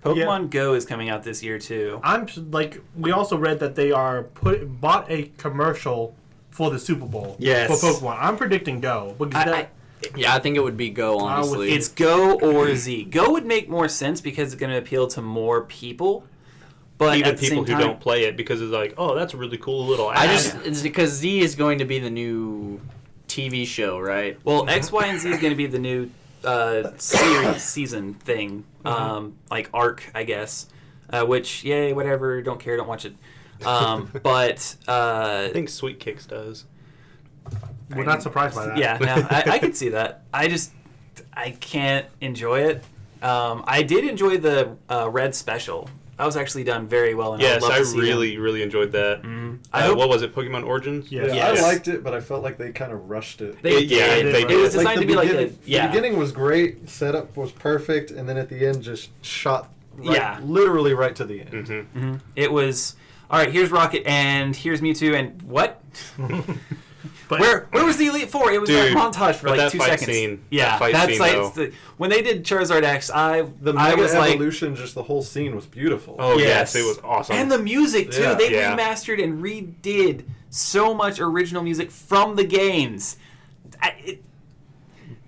S1: Pokemon Go is coming out this year too.
S2: I'm like, we also read that they are bought a commercial for the Super Bowl.
S1: Yes.
S2: For Pokemon. I'm predicting Go because
S3: Yeah, I think it would be Go, honestly.
S1: It's Go or Z. Go would make more sense because it's going to appeal to more people. But
S4: Even
S1: at the
S4: people
S1: same
S4: who
S1: time,
S4: don't play it because it's like, oh, that's a really cool little.
S3: I
S4: ad.
S3: just it's because Z is going to be the new TV show, right?
S1: Well, X, Y, and Z is going to be the new season thing, like arc, I guess. Which, yay, whatever, don't care, don't watch it. But
S4: I think Sweet Kicks does.
S2: we're not surprised by that.
S1: yeah, no, I could see that. I can't enjoy it. I did enjoy the Red special. That was actually done very well. And
S4: Yes,
S1: I, would love
S4: I
S1: to see
S4: really, really enjoyed that.
S1: I hope-
S4: What was it? Pokemon Origins?
S2: Yeah.
S5: Yeah,
S1: Yes.
S5: I liked it, but I felt like they kind of rushed it.
S1: They
S4: Yeah,
S1: did.
S4: they
S1: It
S4: did.
S1: was designed
S5: the
S1: to be like a
S5: beginning- The beginning was great, setup was perfect, and then at the end just shot literally right to the end.
S4: Mm-hmm.
S1: It was all right. Here's Rocket, and here's Mewtwo, and what?
S2: But
S1: Where was the Elite Four? It was
S4: Dude,
S1: that montage for
S4: but
S1: like
S4: that
S1: 2
S4: fight
S1: seconds.
S4: scene-
S1: Yeah,
S4: that fight
S1: that's
S4: scene,
S1: like
S4: though.
S1: when they did Charizard X.
S5: The
S1: I
S5: Mega
S1: was like,
S5: Evolution, just the whole scene was beautiful.
S4: Oh,
S1: Yes.
S4: yes, it was awesome.
S1: and the music too.
S5: Yeah.
S1: They
S4: Yeah.
S1: remastered and redid so much original music from the games.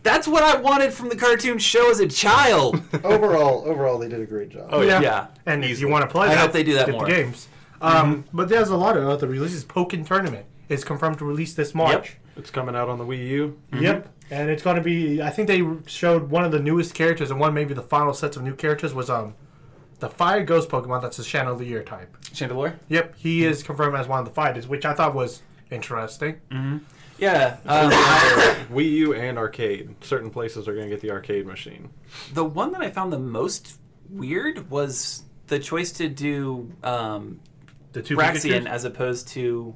S1: That's what I wanted from the cartoon show as a child.
S5: Overall, they did a great job.
S4: Oh, yeah.
S1: Yeah.
S2: And if you
S4: Easily.
S2: want to play
S1: I
S2: that,
S1: hope they do that
S2: get
S1: more.
S2: the games. But there's a lot of other releases. Pokken Tournament is confirmed to release this March.
S5: It's coming out on the Wii U.
S2: Yep. And it's going to be, I think they showed one of the newest characters, and one maybe the final sets of new characters was the Fire Ghost Pokemon. That's a Chandelier type.
S1: Chandelure?
S2: Yep. He is confirmed as one of the fighters, which I thought was interesting.
S1: Yeah.
S5: Wii U and arcade. Certain places are going to get the arcade machine.
S1: The one that I found the most weird was the choice to do
S2: The two
S1: Braxian
S2: Pikachus?
S1: as opposed to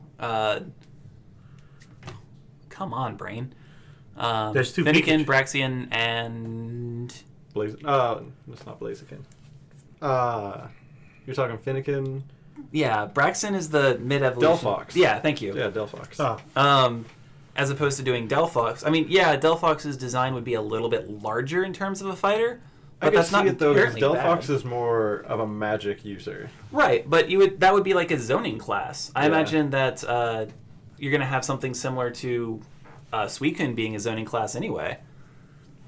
S1: come on, brain.
S2: There's two
S1: Fennekin,
S2: Pikachu.
S1: Braxian, and
S5: It's not Blaziken. You're talking Finnegan.
S1: yeah, Braxton is the mid-evolution.
S5: Delphox.
S1: Yeah, thank you.
S5: Yeah, Delphox.
S1: As opposed to doing Delphox. I mean, yeah, Delphox's design would be a little bit larger in terms of a fighter,
S5: I
S1: but
S5: can
S1: that's
S5: see
S1: not
S5: it though, because
S1: inherently
S5: Delphox
S1: bad.
S5: is more of a magic user.
S1: Right, but that would be like a zoning class. I
S5: Yeah.
S1: imagine that you're going to have something similar to Suicune being a zoning class anyway.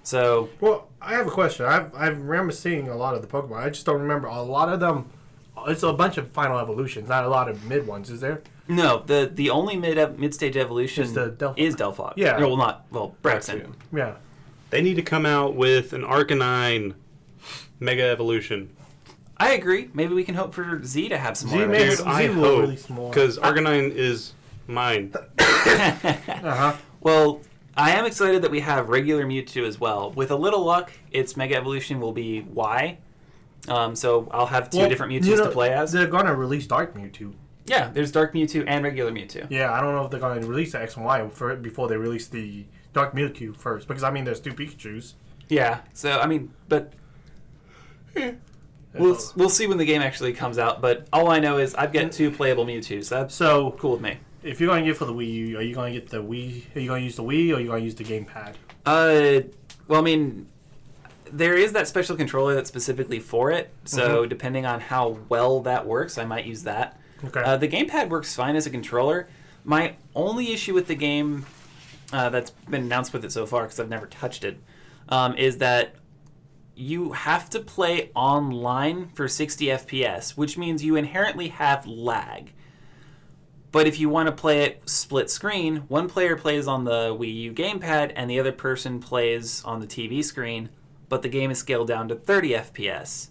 S1: So,
S2: Well, I have a question. I remember seeing a lot of the Pokemon. I just don't remember a lot of them. It's a bunch of final evolutions, not a lot of mid ones, is there?
S1: no, the only mid-stage evolution
S2: Is the Delphox.
S1: is Delphox.
S2: Yeah.
S1: No, Braxton.
S2: Yeah.
S4: They need to come out with an Arcanine Mega Evolution.
S1: I agree. Maybe we can hope for Z to have some
S2: Z
S1: more.
S2: may-
S1: of
S4: Dude,
S1: it.
S4: I
S2: will
S4: hope.
S2: release more.
S4: Because Arcanine is mine.
S2: Uh-huh.
S1: Well, I am excited that we have regular Mewtwo as well. With a little luck, its Mega Evolution will be Y. So I'll have two different Mewtwo's to play as.
S2: They're going to release Dark Mewtwo.
S1: Yeah, there's Dark Mewtwo and regular Mewtwo.
S2: Yeah, I don't know if they're going to release the X and Y for it before they release the Dark Mewtwo first. Because, I mean, there's two Pikachus.
S1: Yeah, so, I mean, but... We'll see when the game actually comes out, but all I know is I've got two playable Mewtwo's. That's
S2: So,
S1: cool with me.
S2: if you're going to get for the Wii U, are you going to get the Wii? Are you going to use the Wii, or are you going to use the gamepad?
S1: Well, I mean, there is that special controller that's specifically for it, so depending on how well that works, I might use that.
S2: Okay.
S1: The gamepad works fine as a controller. My only issue with the game that's been announced with it so far, because I've never touched it, is that you have to play online for 60 FPS, which means you inherently have lag. But if you want to play it split screen, one player plays on the Wii U gamepad and the other person plays on the TV screen, but the game is scaled down to 30 FPS.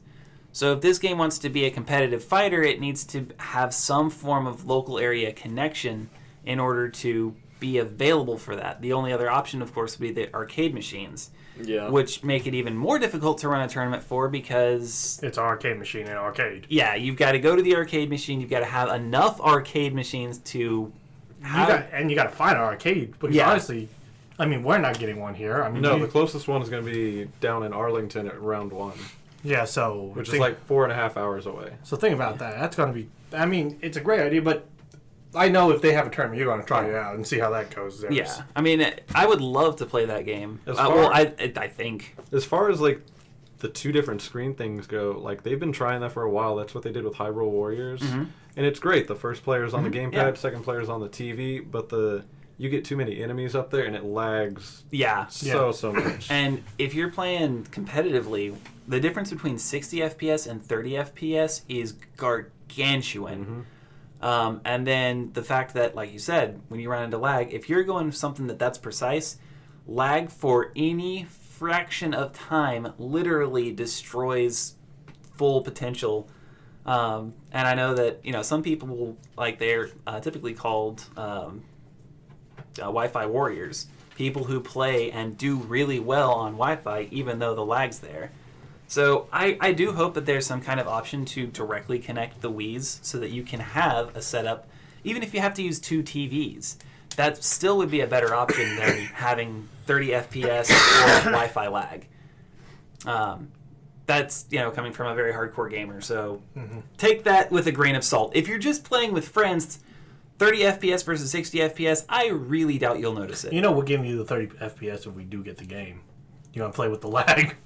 S1: So if this game wants to be a competitive fighter, it needs to have some form of local area connection in order to be available for that. The only other option, of course, would be the arcade machines, which make it even more difficult to run a tournament for because...
S2: It's an arcade machine in an arcade.
S1: Yeah, you've got to go to the arcade machine. You've got to have enough arcade machines to have...
S2: You got to find an arcade. Because honestly, I mean, we're not getting one here. I mean,
S5: No, the closest one is going to be down in Arlington at round 1,
S2: yeah. So
S5: which is like 4.5 hours away.
S2: So think about that. That's going to be. I mean, it's a great idea, but I know if they have a tournament, you're going to try it out and see how that goes.
S1: Yeah, I mean, I would love to play that game.
S5: As
S1: Well,
S5: far-
S1: I think.
S5: As far as like the two different screen things go, like they've been trying that for a while. That's what they did with Hyrule Warriors, and it's great. The first player's on the gamepad,
S1: Yeah.
S5: second player's on the TV, but you get too many enemies up there and it lags
S1: Yeah.
S5: so much.
S1: And if you're playing competitively, the difference between 60 FPS and 30 FPS is gargantuan. And then the fact that, like you said, when you run into lag, if you're going something that's precise, lag for any fraction of time literally destroys full potential. And I know that, some people, like, they're typically called Wi-Fi warriors. People who play and do really well on Wi-Fi, even though the lag's there. So I do hope that there's some kind of option to directly connect the Wiis so that you can have a setup, even if you have to use 2 TVs. That still would be a better option than having 30 FPS or Wi-Fi lag. That's, coming from a very hardcore gamer. So take that with a grain of salt. If you're just playing with friends, 30 FPS versus 60 FPS, I really doubt you'll notice it.
S2: We're giving you the 30 FPS if we do get the game. You want to play with the lag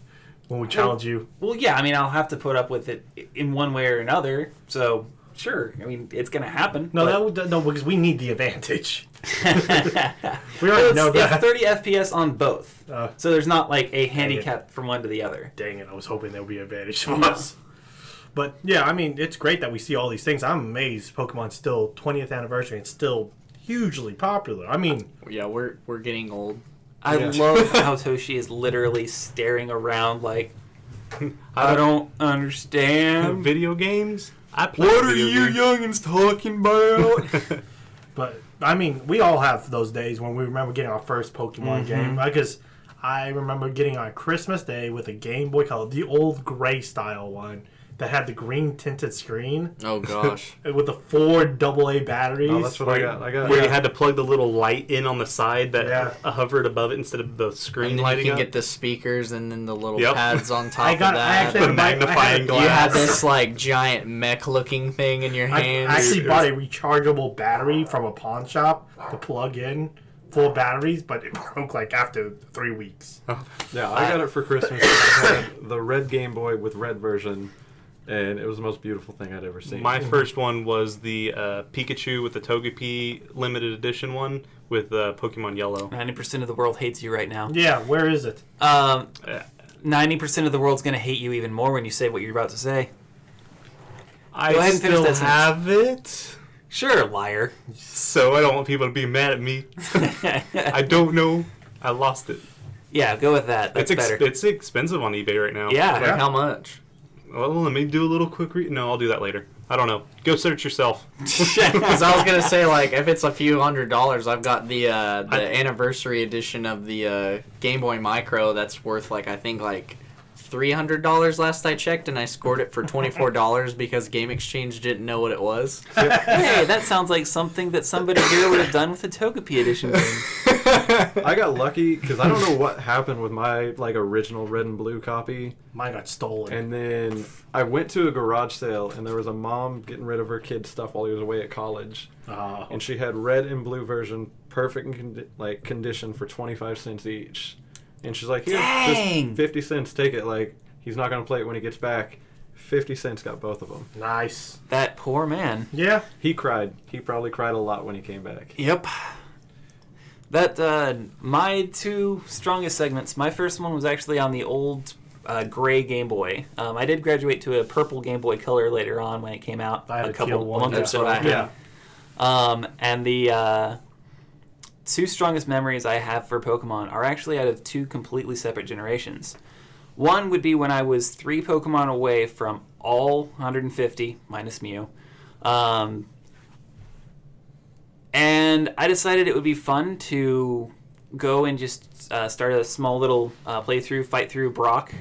S2: when we challenge you?
S1: Well, yeah, I'll have to put up with it in one way or another. So, sure, it's going to happen.
S2: No, because we need the advantage. We already know that.
S1: It's 30 FPS on both. So there's not like a handicap from one to the other.
S2: Dang it, I was hoping there would be an advantage for us. But yeah, it's great that we see all these things. I'm amazed Pokemon's still 20th anniversary and still hugely popular.
S3: Yeah, we're getting old.
S1: I love how Toshi is literally staring around like, I don't understand.
S4: Video games? I play
S1: What are
S4: video
S1: you
S4: games.
S1: youngins talking about?
S2: But we all have those days when we remember getting our first Pokemon game. Because I remember getting on Christmas Day with a Game Boy Color, the old gray style one that had the green tinted screen.
S3: Oh gosh.
S2: With the 4 AA batteries.
S5: Oh, that's what I got.
S4: Where you had to plug the little light in on the side that
S2: Yeah.
S4: hovered above it instead of the screen
S3: And then
S4: lighting
S3: you can
S4: up.
S3: get the speakers and then the little
S4: Yep.
S3: pads on top
S2: I
S3: of that.
S2: actually
S4: The
S2: had to buy-
S4: magnifying glass.
S3: You had this like giant mech looking thing in your
S2: I
S3: hand.
S2: actually bought a rechargeable battery from a pawn shop to plug in full batteries, but it broke like after 3 weeks.
S5: Yeah, I got it for Christmas. I had the red Game Boy with red version, and it was the most beautiful thing I'd ever seen.
S4: My first one was the Pikachu with the Togepi limited edition one with Pokemon Yellow.
S1: 90% of the world hates you right now.
S2: Yeah, where is it?
S1: 90% of the world's going to hate you even more when you say what you're about to say.
S4: I
S1: Go ahead and finish
S4: still
S1: that sentence.
S4: have it,
S1: Sure, liar.
S4: so I don't want people to be mad at me. I don't know. I lost it.
S1: Yeah, go with that. That's better.
S4: It's expensive on eBay right now.
S1: Yeah.
S3: Like how much?
S4: Well, let me do a little quick No, I'll do that later. I don't know. Go search yourself.
S3: Because I was gonna say like if it's a few $100s, I've got the anniversary edition of the Game Boy Micro that's worth like I think like $300 last I checked, and I scored it for $24 because Game Exchange didn't know what it was.
S1: Hey, that sounds like something that somebody here would have done with the Togepi edition thing.
S5: I got lucky because I don't know what happened with my original red and blue copy.
S2: Mine got stolen.
S5: And then I went to a garage sale, and there was a mom getting rid of her kid's stuff while he was away at college. And she had red and blue version, perfect condition for 25 cents each. And she's like, here,
S1: Dang!
S5: just 50 cents, take it. He's not going to play it when he gets back. 50 cents got both of them.
S2: Nice.
S1: That poor man.
S2: Yeah.
S5: He cried. He probably cried a lot when he came back.
S1: Yep. That, my 2 strongest segments, my first one was actually on the old gray Game Boy. I did graduate to a purple Game Boy Color later on when it came out.
S2: I had a teal
S1: couple
S2: one.
S1: months or
S3: That's
S1: so
S3: what I
S1: after.
S3: had.
S1: And the 2 strongest memories I have for Pokemon are actually out of 2 completely separate generations. One would be when I was 3 Pokemon away from all 150, minus Mew. And I decided it would be fun to go and just start a small little playthrough, fight through Brock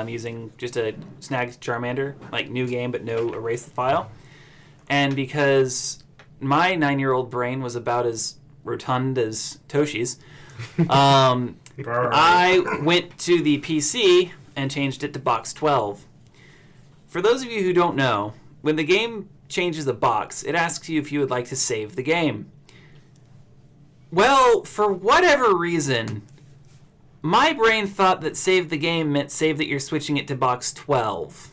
S1: using just a snagged Charmander, new game but no erase the file. And because my 9-year-old brain was about as rotund as Toshi's, I went to the PC and changed it to box 12. For those of you who don't know, when the game changes a box, it asks you if you would like to save the game. Well, for whatever reason, my brain thought that save the game meant save that you're switching it to box 12,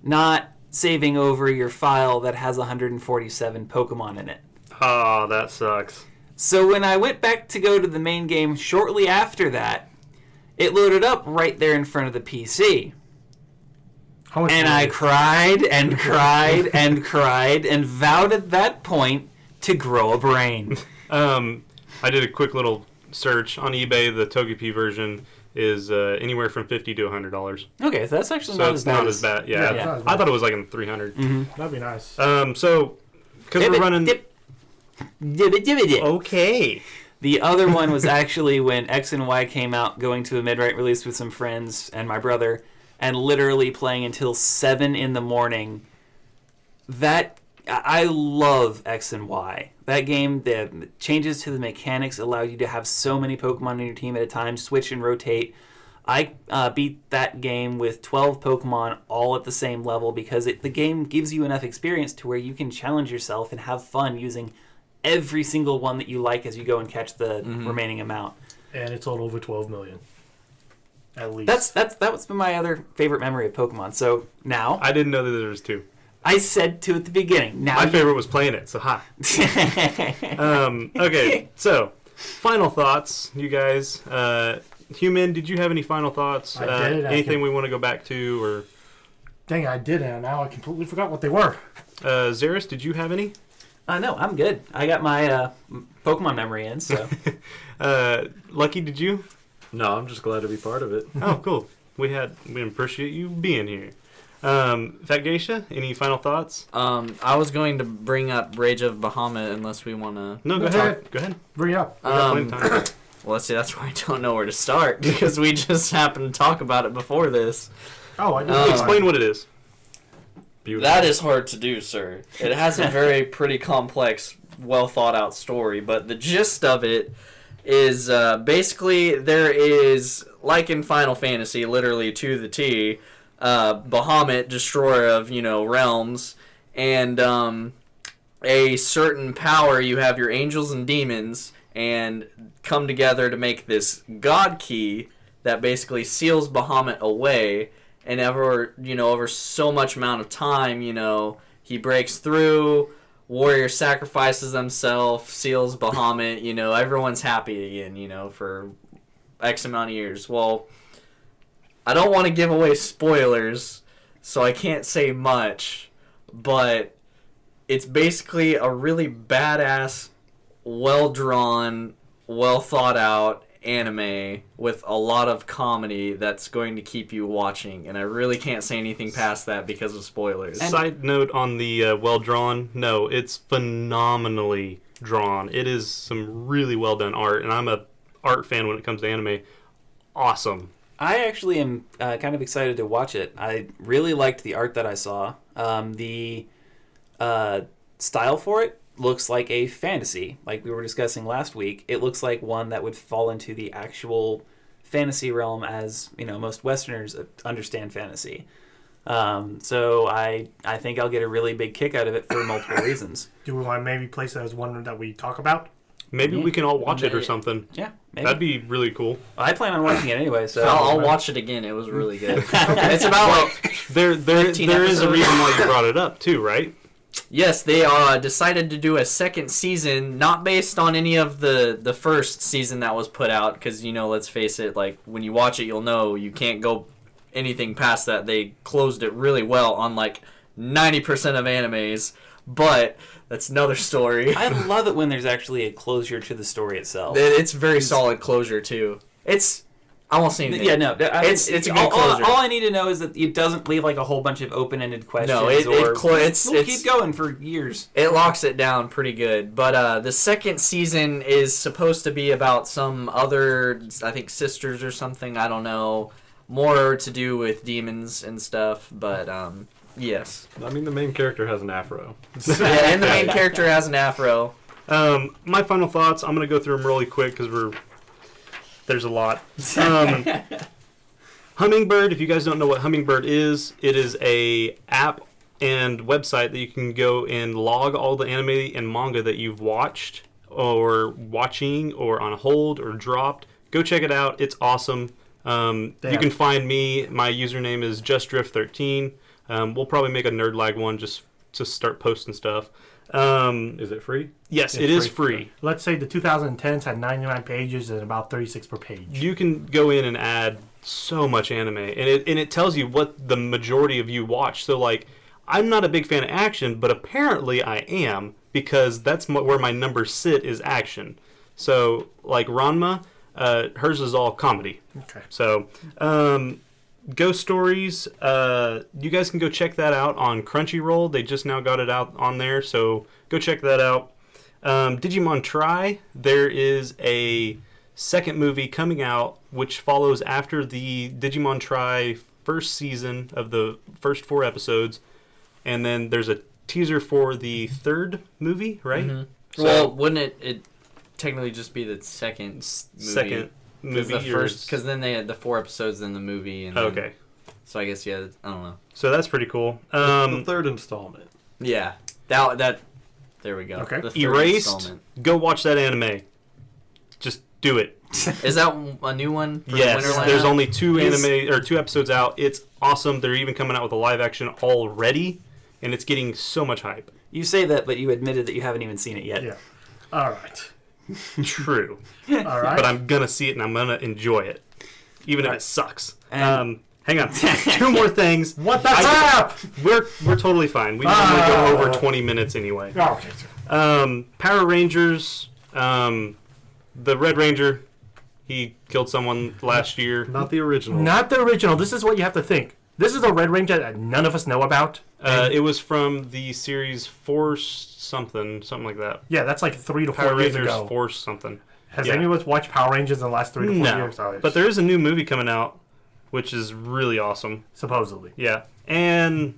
S1: not saving over your file that has 147 Pokemon in it.
S4: Oh, that sucks.
S1: So when I went back to go to the main game shortly after that, it loaded up right there in front of the PC. And I cried and cried and cried and vowed at that point to grow a brain.
S4: I did a quick little search on eBay. The Togepi version is anywhere from $50 to $100.
S1: Okay, so that's actually
S4: So
S1: not
S4: it's
S1: as bad.
S4: not as bad. Yeah,
S2: it's not as
S4: I
S2: bad.
S4: thought it was in the 300.
S2: That'd be nice.
S4: So because we're running. Okay.
S1: The other one was actually when X and Y came out, going to a mid-right release with some friends and my brother. and literally playing until 7 in the morning. That I love X and Y. That game, the changes to the mechanics allow you to have so many Pokemon on your team at a time, switch and rotate. I beat that game with 12 Pokemon all at the same level because the game gives you enough experience to where you can challenge yourself and have fun using every single one that you like as you go and catch the remaining amount.
S2: And it's sold over 12 million. At least.
S1: That was my other favorite memory of Pokemon. So now
S4: I didn't know that there was 2.
S1: I said 2 at the beginning. Now
S4: My favorite was playing it, so ha. Okay, so final thoughts, you guys. Human, did you have any final thoughts?
S2: I did.
S4: Anything we want to go back to, or
S2: Dang, I did, and now I completely forgot what they were.
S4: Xeris, did you have any?
S1: No, I'm good. I got my Pokemon memory in, so.
S4: Lucky, did you?
S5: No, I'm just glad to be part of it.
S4: Oh, cool. We appreciate you being here. Fat Geisha, any final thoughts?
S3: I was going to bring up Rage of Bahamut unless we want to...
S4: No, go ahead. Go ahead.
S2: Bring it up.
S4: We got plenty of time.
S3: Well, let's see, that's why I don't know where to start because we just happened to talk about it before this.
S2: Oh, I did.
S4: Explain what it is.
S5: Beautiful.
S3: That is hard to do, sir. It has a very pretty complex, well thought out story, but the gist of it is basically there is, like in Final Fantasy, literally to the T, Bahamut, destroyer of, realms, and a certain power. You have your angels and demons, and come together to make this god key that basically seals Bahamut away. And over so much amount of time, he breaks through, warrior sacrifices himself, seals Bahamut, everyone's happy again, for X amount of years. Well, I don't want to give away spoilers, so I can't say much, but it's basically a really badass, well-drawn, well-thought-out anime with a lot of comedy that's going to keep you watching, and I really can't say anything past that because of spoilers.
S4: Side note on the well-drawn, no, it's phenomenally drawn. It is some really well-done art, and I'm a art fan when it comes to anime. Awesome.
S1: I actually am kind of excited to watch it. I really liked the art that I saw. The style for it looks like a fantasy, like we were discussing last week. It looks like one that would fall into the actual fantasy realm as, most Westerners understand fantasy. So I think I'll get a really big kick out of it for multiple reasons.
S2: Do we want to maybe place it as one that we talk about?
S4: Maybe we can all watch it or something.
S1: Yeah, maybe.
S4: That'd be really cool.
S1: I plan on watching it anyway, so
S3: I'll watch it again. It was really good. It's about
S4: There is a reason why you brought it up too, right?
S3: Yes, they decided to do a second season, not based on any of the first season that was put out, because, let's face it, like, when you watch it, you'll know you can't go anything past that. They closed it really well on, like, 90% of animes, but that's another story.
S1: I love it when there's actually a closure to the story itself.
S3: It's very solid closure, too. I won't say anything.
S1: Yeah, no.
S3: It's a good closure.
S1: All I need to know is that it doesn't leave like a whole bunch of open-ended questions.
S3: No,
S1: we'll keep going for years.
S3: It locks it down pretty good. But the second season is supposed to be about some other, I think, sisters or something. I don't know. More to do with demons and stuff. But yes.
S5: I mean, the main character has an afro.
S3: Yeah, and the main character has an afro.
S4: My final thoughts. I'm gonna go through them really quick because there's a lot. Hummingbird, if you guys don't know what Hummingbird is, it is a app and website that you can go and log all the anime and manga that you've watched or watching or on hold or dropped. Go check it out. It's awesome. You can find me. My username is JustDrift13. We'll probably make a Nerd L.A.G one just to start posting stuff.
S5: Is it free?
S4: Yes,
S2: It's
S4: it is free.
S2: Let's say the 2010s had 99 pages and about 36 per page.
S4: You can go in and add so much anime, and it tells you what the majority of you watch. So, like, I'm not a big fan of action, but apparently I am, because that's where my numbers sit is action. So, like Ranma, hers is all comedy.
S2: Okay.
S4: So, Ghost Stories, you guys can go check that out on Crunchyroll. They just now got it out on there, so go check that out. Digimon Tri, there is a second movie coming out which follows after the Digimon Tri first season of the first 4 episodes, and then there's a teaser for the 3rd movie, right?
S3: Mm-hmm.
S4: So,
S3: Well, wouldn't it technically just be the second movie?
S4: second movie,
S3: the first, because then they had the 4 episodes in the movie. And then,
S4: okay.
S3: So I guess, yeah, I don't know.
S4: So that's pretty cool.
S5: The 3rd installment.
S3: Yeah, that. There we go.
S2: Okay.
S3: The 3rd
S4: Erased.
S3: installment.
S4: Go watch that anime. Just do it.
S3: Is that a new one? For
S4: Yes,
S3: Winterland?
S4: there's only 2 2 episodes out. It's awesome. They're even coming out with a live action already, and it's getting so much hype.
S1: You say that, but you admitted that you haven't even seen it yet.
S2: Yeah. All right.
S4: True.
S2: All right.
S4: But I'm gonna see it and I'm gonna enjoy it, even if
S2: Right.
S4: it sucks.
S1: And-
S4: Hang on, 2 more things.
S2: What the crap?
S4: We're totally fine. We normally go over 20 minutes anyway.
S2: Oh, okay.
S4: Power Rangers. The Red Ranger, he killed someone last year.
S5: Not the original.
S2: Not the original. This is what you have to think. This is a Red Ranger that none of us know about.
S4: It was from the series Force something like that.
S2: Yeah, that's like 3 to 4
S4: Power
S2: years
S4: Rangers
S2: ago.
S4: Force something.
S2: Has
S4: yeah.
S2: anyone watched Power Rangers in the last 3 to 4
S4: No,
S2: years? Oh,
S4: but there is a new movie coming out, which is really awesome.
S2: supposedly.
S4: Yeah, and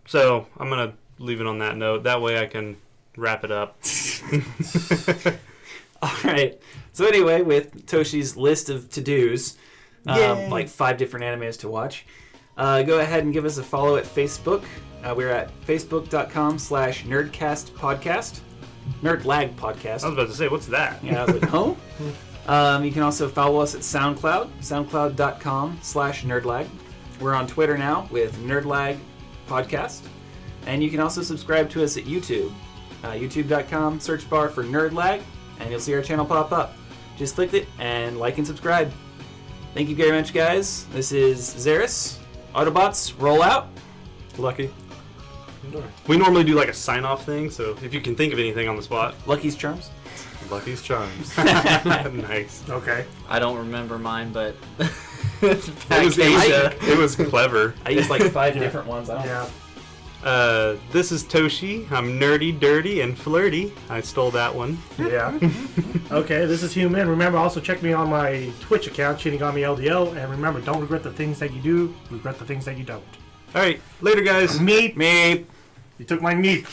S4: so I'm gonna leave it on that note. That way I can wrap it up.
S1: All right. So anyway, with Toshi's list of to-dos, like 5 different animes to watch, go ahead and give us a follow at Facebook. We're at facebook.com/nerdcastpodcast. NerdL.A.G podcast.
S4: I was about to say, what's that?
S1: Yeah, I was like, oh. You can also follow us at SoundCloud, soundcloud.com/NerdL.A.G. We're on Twitter now with NerdL.A.G podcast. And you can also subscribe to us at YouTube. YouTube.com, search bar for NerdL.A.G, and you'll see our channel pop up. Just click it and like and subscribe. Thank you very much, guys. This is Xeris. Autobots, roll out.
S5: Lucky.
S4: We normally do like a sign-off thing, so if you can think of anything on the spot.
S1: Lucky's Charms.
S5: Lucky's Charms.
S4: Nice.
S2: Okay.
S3: I don't remember mine, but
S4: It was clever.
S1: I used like 5 different ones. I don't know.
S2: Yeah.
S4: This is Toshi. I'm nerdy, dirty, and flirty. I stole that one.
S2: Yeah. Okay, this is Human. Remember, also check me on my Twitch account, Shinigami LDL. And remember, don't regret the things that you do, regret the things that you don't.
S4: All right, later, guys.
S2: Meat.
S1: Meep.
S2: You took my meat.